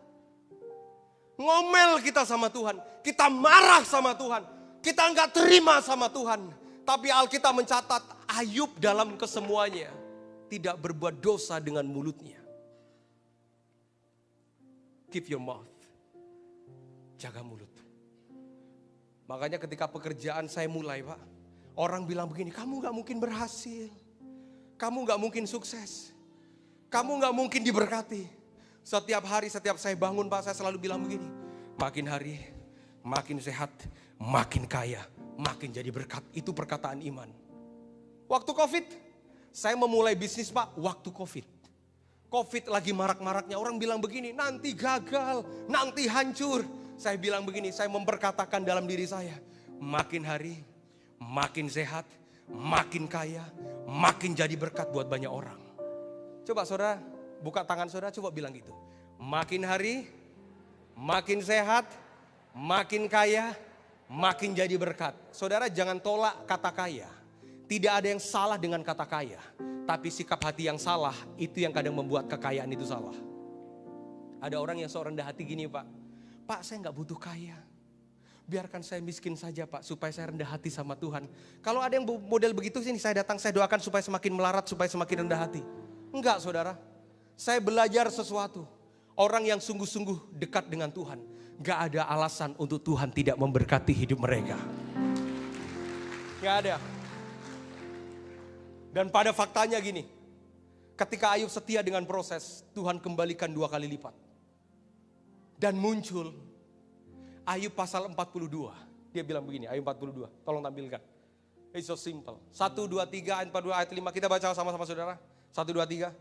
Ngomel kita sama Tuhan. Kita marah sama Tuhan. Kita gak terima sama Tuhan. Tapi Alkitab mencatat Ayub dalam kesemuanya tidak berbuat dosa dengan mulutnya. Keep your mouth. Jaga mulut. Makanya ketika pekerjaan saya mulai Pak, orang bilang begini, kamu gak mungkin berhasil. Kamu gak mungkin sukses. Kamu gak mungkin diberkati. Setiap hari, setiap saya bangun Pak, saya selalu bilang begini. Makin hari, makin sehat, makin kaya, makin jadi berkat. Itu perkataan iman. Waktu COVID, saya memulai bisnis Pak, waktu COVID. COVID lagi marak-maraknya, orang bilang begini, nanti gagal, nanti hancur. Saya bilang begini, saya memperkatakan dalam diri saya, makin hari, makin sehat, makin kaya, makin jadi berkat buat banyak orang. Coba saudara, buka tangan saudara, coba bilang gitu. Makin hari, makin sehat, makin kaya, makin jadi berkat. Saudara jangan tolak kata kaya. Tidak ada yang salah dengan kata kaya. Tapi sikap hati yang salah, itu yang kadang membuat kekayaan itu salah. Ada orang yang so rendah hati gini Pak. Pak saya gak butuh kaya. Biarkan saya miskin saja Pak, supaya saya rendah hati sama Tuhan. Kalau ada yang model begitu sini, saya datang, saya doakan supaya semakin melarat, supaya semakin rendah hati. Enggak saudara, saya belajar sesuatu. Orang yang sungguh-sungguh dekat dengan Tuhan, gak ada alasan untuk Tuhan tidak memberkati hidup mereka. Gak ada. Dan pada faktanya gini, ketika Ayub setia dengan proses, Tuhan kembalikan 2 kali lipat. Dan muncul Ayub pasal 42. Dia bilang begini, Ayub 42. Tolong tampilkan. It's so simple. 1, 2, 3, ayat 42, ayat 5. Kita baca sama-sama saudara. 1, 2, 3.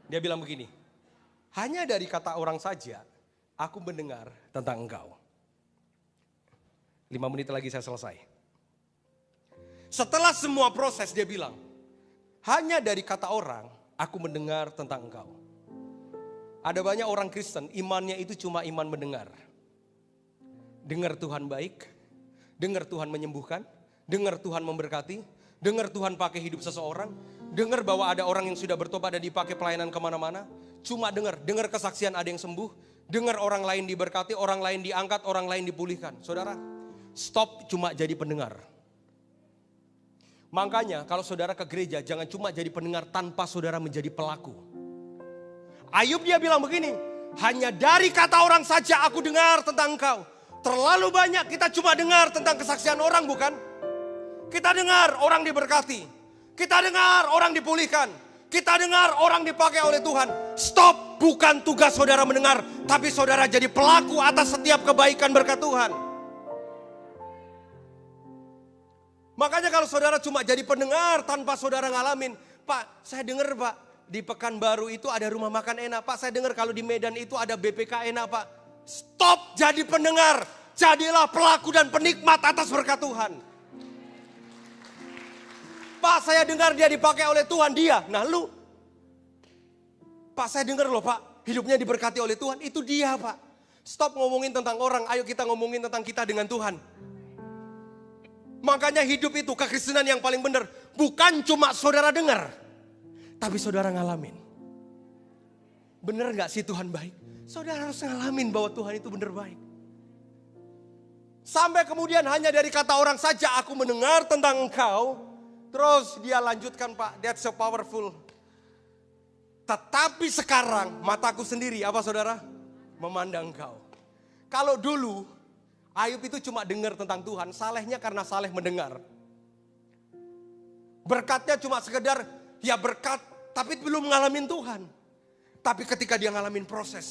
Dia bilang begini. Hanya dari kata orang saja, aku mendengar tentang engkau. 5 menit lagi saya selesai. Setelah semua proses dia bilang, hanya dari kata orang, aku mendengar tentang engkau. Ada banyak orang Kristen, imannya itu cuma iman mendengar. Dengar Tuhan baik, dengar Tuhan menyembuhkan, dengar Tuhan memberkati, dengar Tuhan pakai hidup seseorang, dengar bahwa ada orang yang sudah bertobat dan dipakai pelayanan kemana-mana. Cuma dengar kesaksian ada yang sembuh, dengar orang lain diberkati, orang lain diangkat, orang lain dipulihkan. Saudara, stop cuma jadi pendengar. Makanya kalau saudara ke gereja jangan cuma jadi pendengar tanpa saudara menjadi pelaku. Ayub dia bilang begini, hanya dari kata orang saja aku dengar tentang engkau. Terlalu banyak kita cuma dengar tentang kesaksian orang bukan? Kita dengar orang diberkati. Kita dengar orang dipulihkan. Kita dengar orang dipakai oleh Tuhan. Stop bukan tugas saudara mendengar, tapi saudara jadi pelaku atas setiap kebaikan berkat Tuhan. Makanya kalau saudara cuma jadi pendengar tanpa saudara ngalamin, Pak, saya dengar Pak, di Pekanbaru itu ada rumah makan enak. Pak, saya dengar kalau di Medan itu ada BPK enak Pak. Stop jadi pendengar, jadilah pelaku dan penikmat atas berkat Tuhan. Pak, saya dengar dia dipakai oleh Tuhan, dia. Nah lu, Pak, saya dengar loh Pak, hidupnya diberkati oleh Tuhan, itu dia Pak. Stop ngomongin tentang orang, ayo kita ngomongin tentang kita dengan Tuhan. Makanya hidup itu kekristenan yang paling benar, bukan cuma saudara dengar, tapi saudara ngalamin. Bener gak sih Tuhan baik? Saudara harus ngalamin bahwa Tuhan itu benar baik. Sampai kemudian hanya dari kata orang saja, aku mendengar tentang engkau. Terus dia lanjutkan Pak, that's so powerful. Tetapi sekarang mataku sendiri, apa saudara? Memandang engkau. Kalau dulu Ayub itu cuma dengar tentang Tuhan, salehnya karena saleh mendengar. Berkatnya cuma sekedar ya berkat, tapi belum ngalamin Tuhan. Tapi ketika dia ngalamin proses,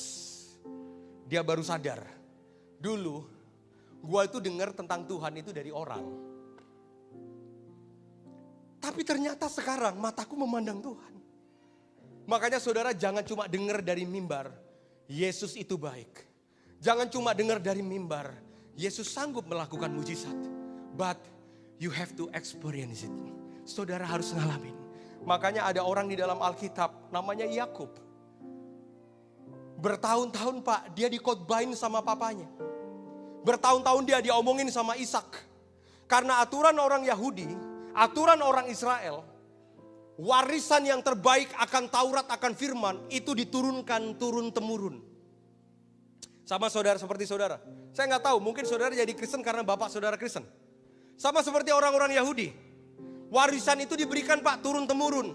dia baru sadar. Dulu gua itu dengar tentang Tuhan itu dari orang. Tapi ternyata sekarang mataku memandang Tuhan. Makanya saudara jangan cuma dengar dari mimbar, Yesus itu baik. Jangan cuma dengar dari mimbar, Yesus sanggup melakukan mujizat. But you have to experience it. Saudara harus ngalamin. Makanya ada orang di dalam Alkitab namanya Yakub. Bertahun-tahun Pak, dia dikhotbahin sama papanya. Bertahun-tahun dia diomongin sama Ishak. Karena aturan orang Yahudi, aturan orang Israel, warisan yang terbaik akan Taurat, akan firman, itu diturunkan turun-temurun. Sama saudara seperti saudara. Saya nggak tahu, mungkin saudara jadi Kristen karena bapak saudara Kristen. Sama seperti orang-orang Yahudi. Warisan itu diberikan Pak turun-temurun.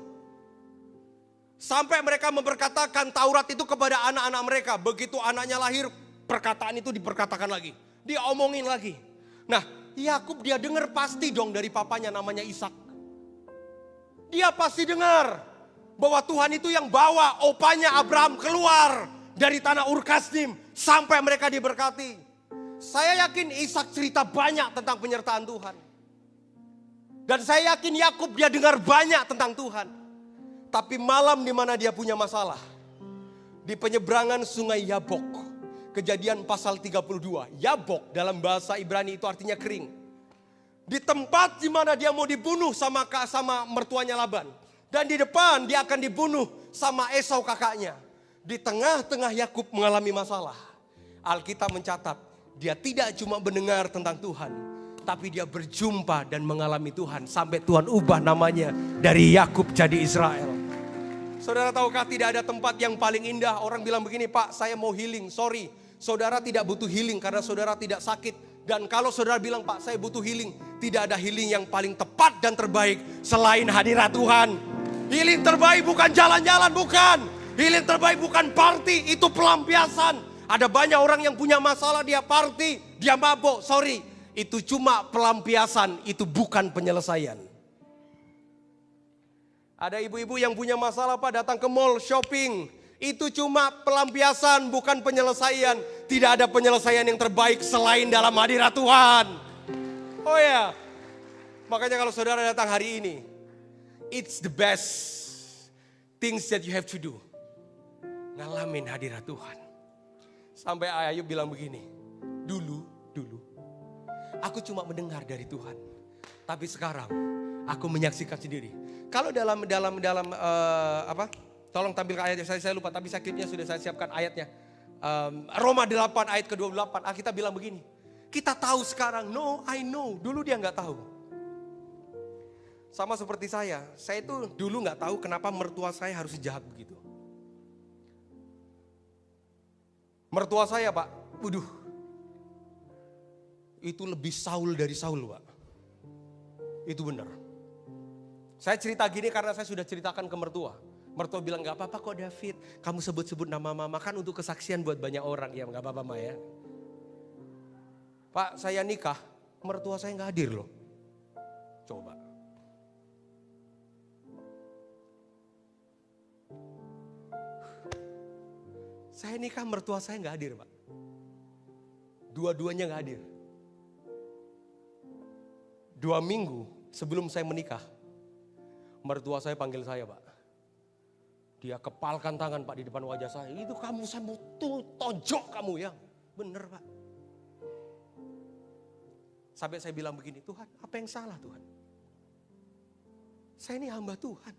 Sampai mereka memperkatakan Taurat itu kepada anak-anak mereka. Begitu anaknya lahir, perkataan itu diperkatakan lagi. Diomongin lagi. Nah, Yakub dia dengar pasti dong dari papanya namanya Ishak. Dia pasti dengar bahwa Tuhan itu yang bawa opanya Abraham keluar dari tanah Ur Kasdim sampai mereka diberkati. Saya yakin Ishak cerita banyak tentang penyertaan Tuhan. Dan saya yakin Yakub dia dengar banyak tentang Tuhan. Tapi malam di mana dia punya masalah, di penyeberangan sungai Yabok. Kejadian pasal 32. Yabok dalam bahasa Ibrani itu artinya kering. Di tempat di mana dia mau dibunuh sama mertuanya Laban. Dan di depan dia akan dibunuh sama Esau kakaknya. Di tengah-tengah Yakub mengalami masalah. Alkitab mencatat, dia tidak cuma mendengar tentang Tuhan, tapi dia berjumpa dan mengalami Tuhan. Sampai Tuhan ubah namanya dari Yakub jadi Israel. Saudara tahukah tidak ada tempat yang paling indah. Orang bilang begini, Pak saya mau healing, sorry. Saudara tidak butuh healing karena saudara tidak sakit. Dan kalau saudara bilang, Pak saya butuh healing, tidak ada healing yang paling tepat dan terbaik selain hadirat Tuhan. Healing terbaik bukan jalan-jalan, bukan. Healing terbaik bukan party, itu pelampiasan. Ada banyak orang yang punya masalah, dia party, dia mabok, sorry. Itu cuma pelampiasan, itu bukan penyelesaian. Ada ibu-ibu yang punya masalah Pak, datang ke mall shopping. Itu cuma pelampiasan, bukan penyelesaian. Tidak ada penyelesaian yang terbaik selain dalam hadirat Tuhan. Oh ya, makanya kalau saudara datang hari ini, it's the best things that you have to do. Ngalamin hadirat Tuhan. Sampai Ayub bilang begini, dulu aku cuma mendengar dari Tuhan. Tapi sekarang aku menyaksikan sendiri. Kalau dalam tolong tampilkan ayatnya, saya lupa tapi sakitnya sudah saya siapkan ayatnya. Roma 8 ayat ke-28, kita bilang begini. Kita tahu sekarang, no I know, dulu dia nggak tahu. Sama seperti saya itu dulu nggak tahu kenapa mertua saya harus jahat begitu. Mertua saya Pak, itu lebih Saul dari Saul Pak. Itu benar. Saya cerita gini karena saya sudah ceritakan ke mertua. Mertua bilang gak apa-apa kok David, kamu sebut-sebut nama mama kan untuk kesaksian buat banyak orang. Ya gak apa-apa Ma ya. Pak saya nikah, mertua saya gak hadir loh. Coba. Saya nikah, mertua saya nggak hadir, Pak. Dua-duanya nggak hadir. 2 minggu sebelum saya menikah, mertua saya panggil saya, Pak. Dia kepalkan tangan, Pak, di depan wajah saya. Itu kamu, saya mau tonjok kamu ya. Bener, Pak. Sampai saya bilang begini, Tuhan, apa yang salah, Tuhan? Saya ini hamba Tuhan.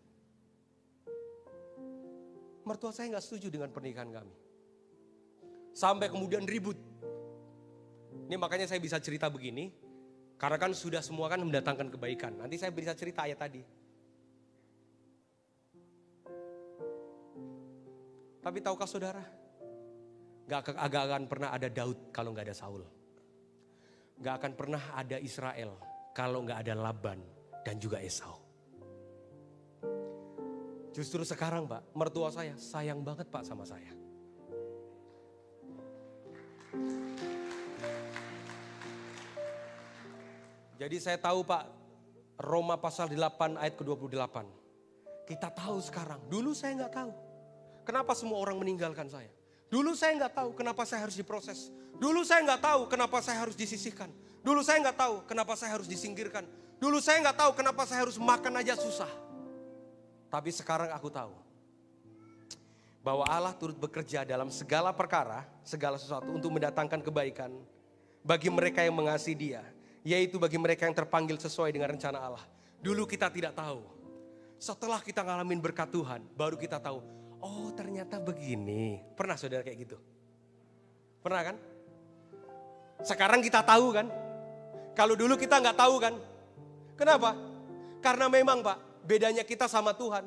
Mertua saya nggak setuju dengan pernikahan kami. Sampai kemudian ribut. Ini makanya saya bisa cerita begini, karena kan sudah semua kan mendatangkan kebaikan. Nanti saya bisa cerita ayat tadi. Tapi tahukah saudara, gak akan pernah ada Daud kalau gak ada Saul. Gak akan pernah ada Israel kalau gak ada Laban dan juga Esau. Justru sekarang, Pak, mertua saya sayang banget, Pak, sama saya. Jadi saya tahu, Pak, Roma pasal 8 ayat ke-28. Kita tahu sekarang, dulu saya gak tahu. Kenapa semua orang meninggalkan saya? Dulu saya nggak tahu kenapa saya harus diproses. Dulu saya nggak tahu kenapa saya harus disisihkan. Dulu saya nggak tahu kenapa saya harus disingkirkan. Dulu saya nggak tahu kenapa saya harus makan aja susah. Tapi sekarang aku tahu bahwa Allah turut bekerja dalam segala perkara, segala sesuatu untuk mendatangkan kebaikan bagi mereka yang mengasihi Dia, yaitu bagi mereka yang terpanggil sesuai dengan rencana Allah. Dulu kita tidak tahu. Setelah kita ngalamin berkat Tuhan, baru kita tahu. Oh, ternyata begini. Pernah saudara kayak gitu? Pernah kan? Sekarang kita tahu kan? Kalau dulu kita nggak tahu kan? Kenapa? Karena memang, Pak, bedanya kita sama Tuhan.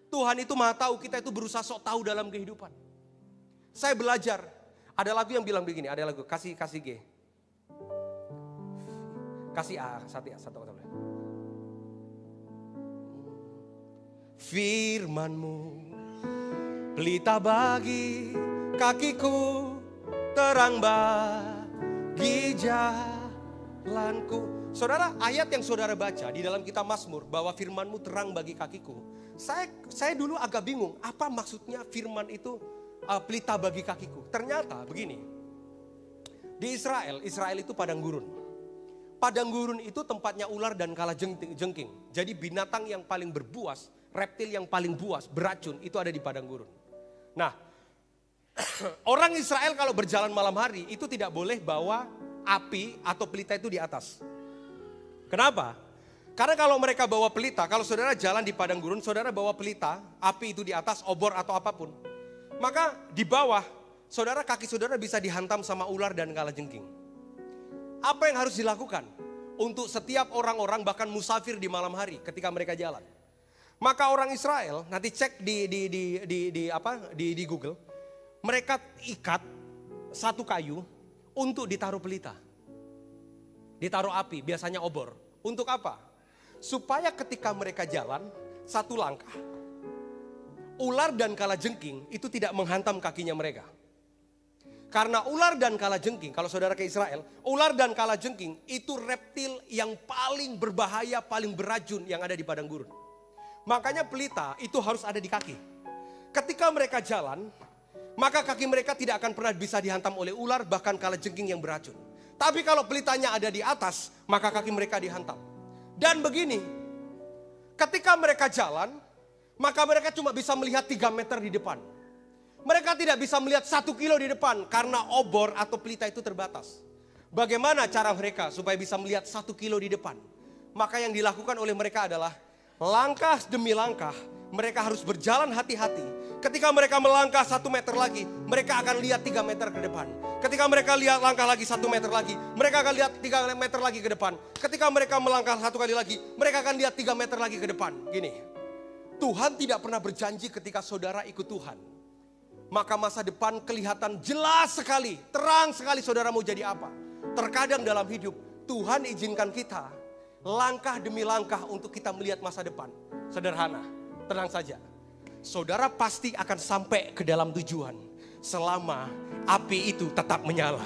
Tuhan itu maha tahu, kita itu berusaha sok tahu dalam kehidupan. Saya belajar. Ada lagu yang bilang begini, ada lagu kasih G. Kasih A, satu kata. Firman-Mu pelita bagi kakiku, terang bagi jalanku. Saudara, ayat yang saudara baca di dalam kitab Mazmur bahwa firman-Mu terang bagi kakiku. Saya dulu agak bingung, apa maksudnya firman itu pelita bagi kakiku. Ternyata begini, di Israel itu padang gurun. Padang gurun itu tempatnya ular dan kalajengking. Jadi binatang yang paling berbuas, reptil yang paling buas, beracun, itu ada di padang gurun. Nah, orang Israel kalau berjalan malam hari itu tidak boleh bawa api atau pelita itu di atas. Kenapa? Karena kalau mereka bawa pelita, kalau saudara jalan di padang gurun, saudara bawa pelita, api itu di atas, obor atau apapun. Maka di bawah, kaki saudara bisa dihantam sama ular dan kalajengking. Apa yang harus dilakukan untuk setiap orang-orang bahkan musafir di malam hari ketika mereka jalan? Maka orang Israel, nanti cek di Google, mereka ikat satu kayu untuk ditaruh pelita. Ditaruh api, biasanya obor. Untuk apa? Supaya ketika mereka jalan, satu langkah, ular dan kalajengking itu tidak menghantam kakinya mereka. Karena ular dan kalajengking, kalau saudara ke Israel, ular dan kalajengking itu reptil yang paling berbahaya, paling beracun yang ada di padang gurun. Makanya pelita itu harus ada di kaki. Ketika mereka jalan, maka kaki mereka tidak akan pernah bisa dihantam oleh ular bahkan kalajengking yang beracun. Tapi kalau pelitanya ada di atas, maka kaki mereka dihantam. Dan begini, ketika mereka jalan, maka mereka cuma bisa melihat 3 meter di depan. Mereka tidak bisa melihat 1 kilo di depan karena obor atau pelita itu terbatas. Bagaimana cara mereka supaya bisa melihat 1 kilo di depan? Maka yang dilakukan oleh mereka adalah langkah demi langkah, mereka harus berjalan hati-hati. Ketika mereka melangkah 1 meter lagi, mereka akan lihat 3 meter ke depan. Ketika mereka lihat langkah lagi 1 meter lagi, mereka akan lihat 3 meter lagi ke depan. Ketika mereka melangkah 1 kali lagi, mereka akan lihat 3 meter lagi ke depan. Gini, Tuhan tidak pernah berjanji ketika saudara ikut Tuhan, maka masa depan kelihatan jelas sekali, terang sekali saudara mau jadi apa. Terkadang dalam hidup, Tuhan izinkan kita langkah demi langkah untuk kita melihat masa depan. Sederhana, tenang saja. Saudara pasti akan sampai ke dalam tujuan selama api itu tetap menyala.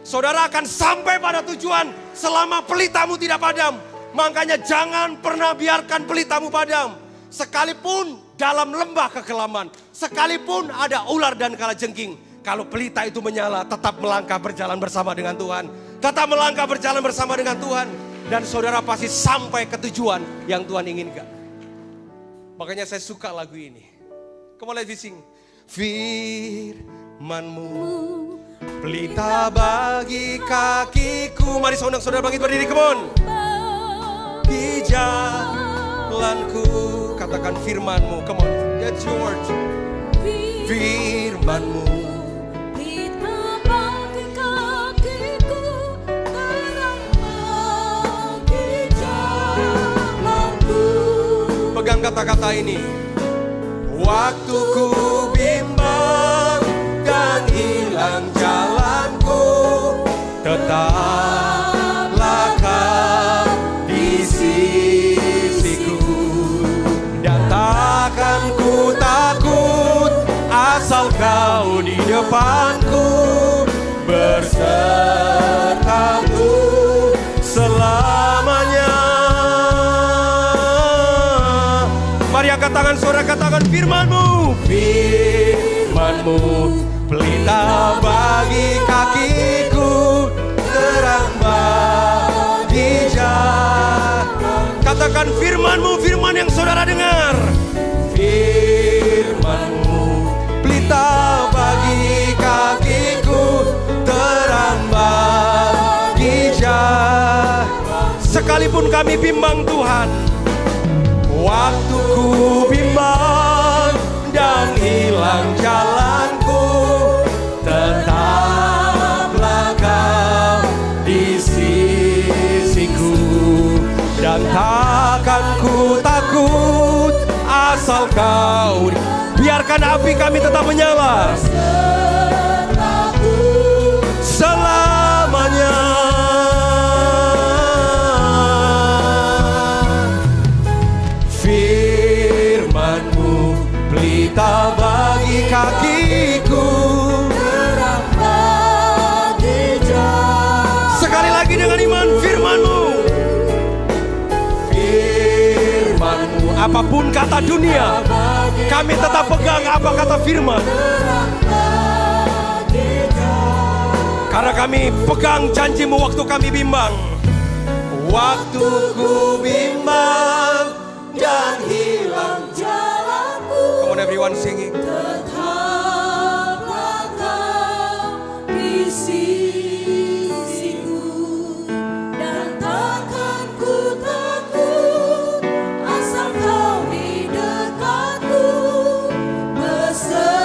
Saudara akan sampai pada tujuan selama pelitamu tidak padam. Makanya jangan pernah biarkan pelitamu padam. Sekalipun dalam lembah kekelaman, sekalipun ada ular dan kalajengking, Kalau pelita itu menyala, tetap melangkah berjalan bersama dengan Tuhan. Tetap melangkah berjalan bersama dengan Tuhan. Dan saudara pasti sampai ke tujuan yang Tuhan inginkan. Makanya saya suka lagu ini. Come on, let's sing. Firman-Mu, pelita bagi kakiku. Mari saudara bangkit berdiri, come on. Di jalanku, katakan firman-Mu, come on, that's your word. Firman-Mu, pelita bagi kakiku, terang bagi jalanku. Pegang kata-kata ini. Waktu ku bimbang dan hilang jalanku, tetaplah Kau di sisiku. Dan takkan ku takut, asal Kau di depanku, bersertaku selamanya. Mari angkat tangan saudara, katakan firman-Mu. Firman-Mu, pelita bagi kakiku, terang bagi jalan. Katakan firman-Mu, firman yang saudara dengar. Firman-Mu, pelita bagi kakiku, terang bagi jalan. Sekalipun kami bimbang Tuhan, waktu ku bimbang dan hilang jalanku, tetaplah Kau di sisiku. Dan takkan ku takut, asal Kau. Biarkan api kami tetap menyala selamanya. Pelita bagi kakiku, terang bagi jalan. sekali lagi dengan iman, firman-Mu. Firman-Mu, apapun kata dunia, kami tetap pegang apa kata firman. Karena kami pegang janji-Mu waktu kami bimbang. Waktu ku bimbang dan hilang jalanku. Come on everyone singing. Tetaplah Kau di sisiku, dan takkan ku takut, asal Kau di dekatku, besertaku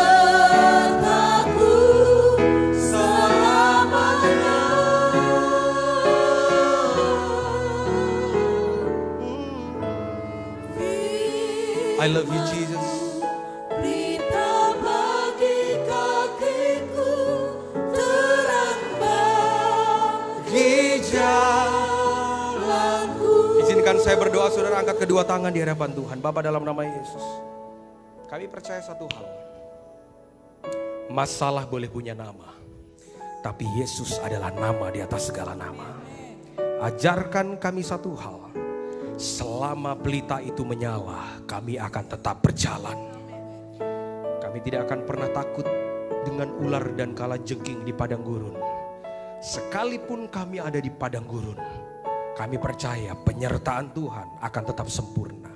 selamanya. I love you Jesus. Pelita bagi kakiku, terang bagi jalanku. Izinkan saya berdoa, saudara angkat kedua tangan di hadapan Tuhan. Bapa, dalam nama Yesus, kami percaya satu hal. Masalah boleh punya nama, tapi Yesus adalah nama di atas segala nama. Ajarkan kami satu hal. Selama pelita itu menyala, kami akan tetap berjalan. Kami tidak akan pernah takut dengan ular dan kalajengking di padang gurun. Sekalipun kami ada di padang gurun, kami percaya penyertaan Tuhan akan tetap sempurna.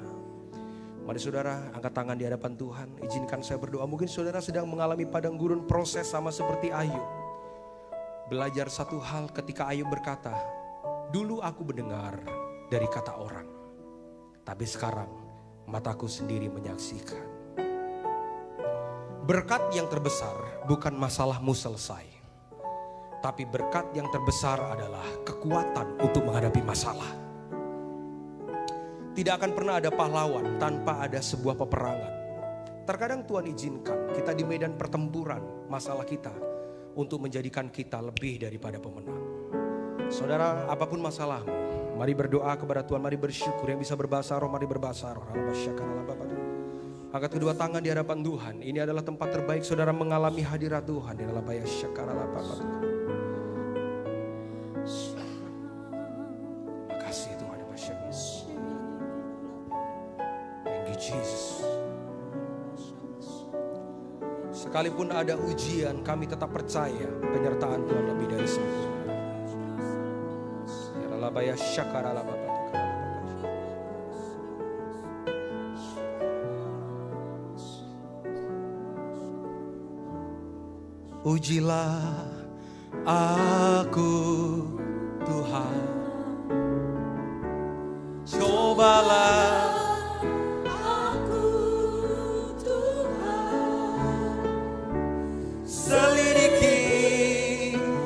Mari saudara angkat tangan di hadapan Tuhan. Izinkan saya berdoa. Mungkin saudara sedang mengalami padang gurun, proses sama seperti Ayub. Belajar satu hal ketika Ayub berkata, dulu aku mendengar dari kata orang, tapi sekarang mataku sendiri menyaksikan. Berkat yang terbesar bukan masalahmu selesai, tapi berkat yang terbesar adalah kekuatan untuk menghadapi masalah. Tidak akan pernah ada pahlawan tanpa ada sebuah peperangan. Terkadang Tuhan izinkan kita di medan pertempuran masalah kita untuk menjadikan kita lebih daripada pemenang. Saudara, apapun masalahmu, mari berdoa kepada Tuhan, mari bersyukur. Yang bisa berbahasa roh, mari berbahasa roh. Angkat kedua tangan di hadapan Tuhan. Ini adalah tempat terbaik saudara mengalami hadirat Tuhan. Di dalam bayar syakara lapapa. Makasih Tuhan. Thank you Jesus. Sekalipun ada ujian, kami tetap percaya penyertaan Tuhan lebih dari semua. Labaya syakara lababa. Ujilah aku Tuhan, cobalah Aku Tuhan, selidiki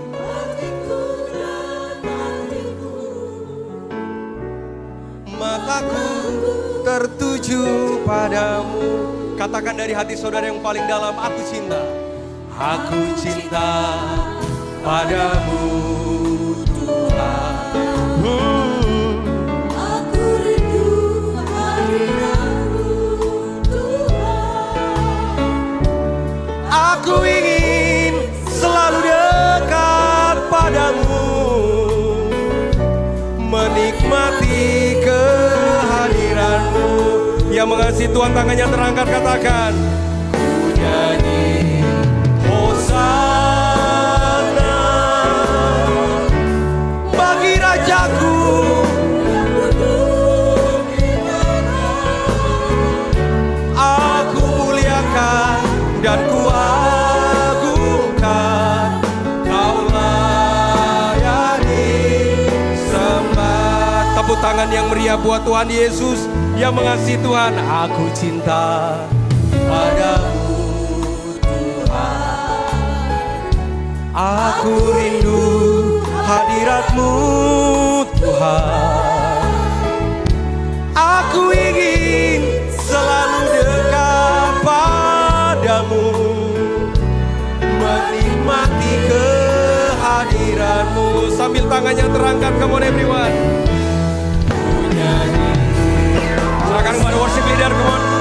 hatiku dan hatimu, mataku tertuju padamu. Katakan dari hati saudara yang paling dalam, aku cinta padamu Tuhan. aku rindu hadirat-Mu Tuhan. Aku ingin selalu dekat padamu, menikmati kehadiran-Mu. Yang mengasihi Tuhan tangannya terangkat, katakan, ku nyanyi Hosana bagi Rajaku. Aku muliakan dan kuagungkan, Kau layani sembah. Tepuk tangan yang meriah buat Tuhan Yesus yang mengasihi Tuhan. Aku cinta padamu Tuhan, aku rindu hadirat-Mu Tuhan. Aku ingin selalu dekat padamu, menikmati kehadiran-Mu. Sambil tangannya terangkat, come on everyone. Silakan kepada worship leader, come on.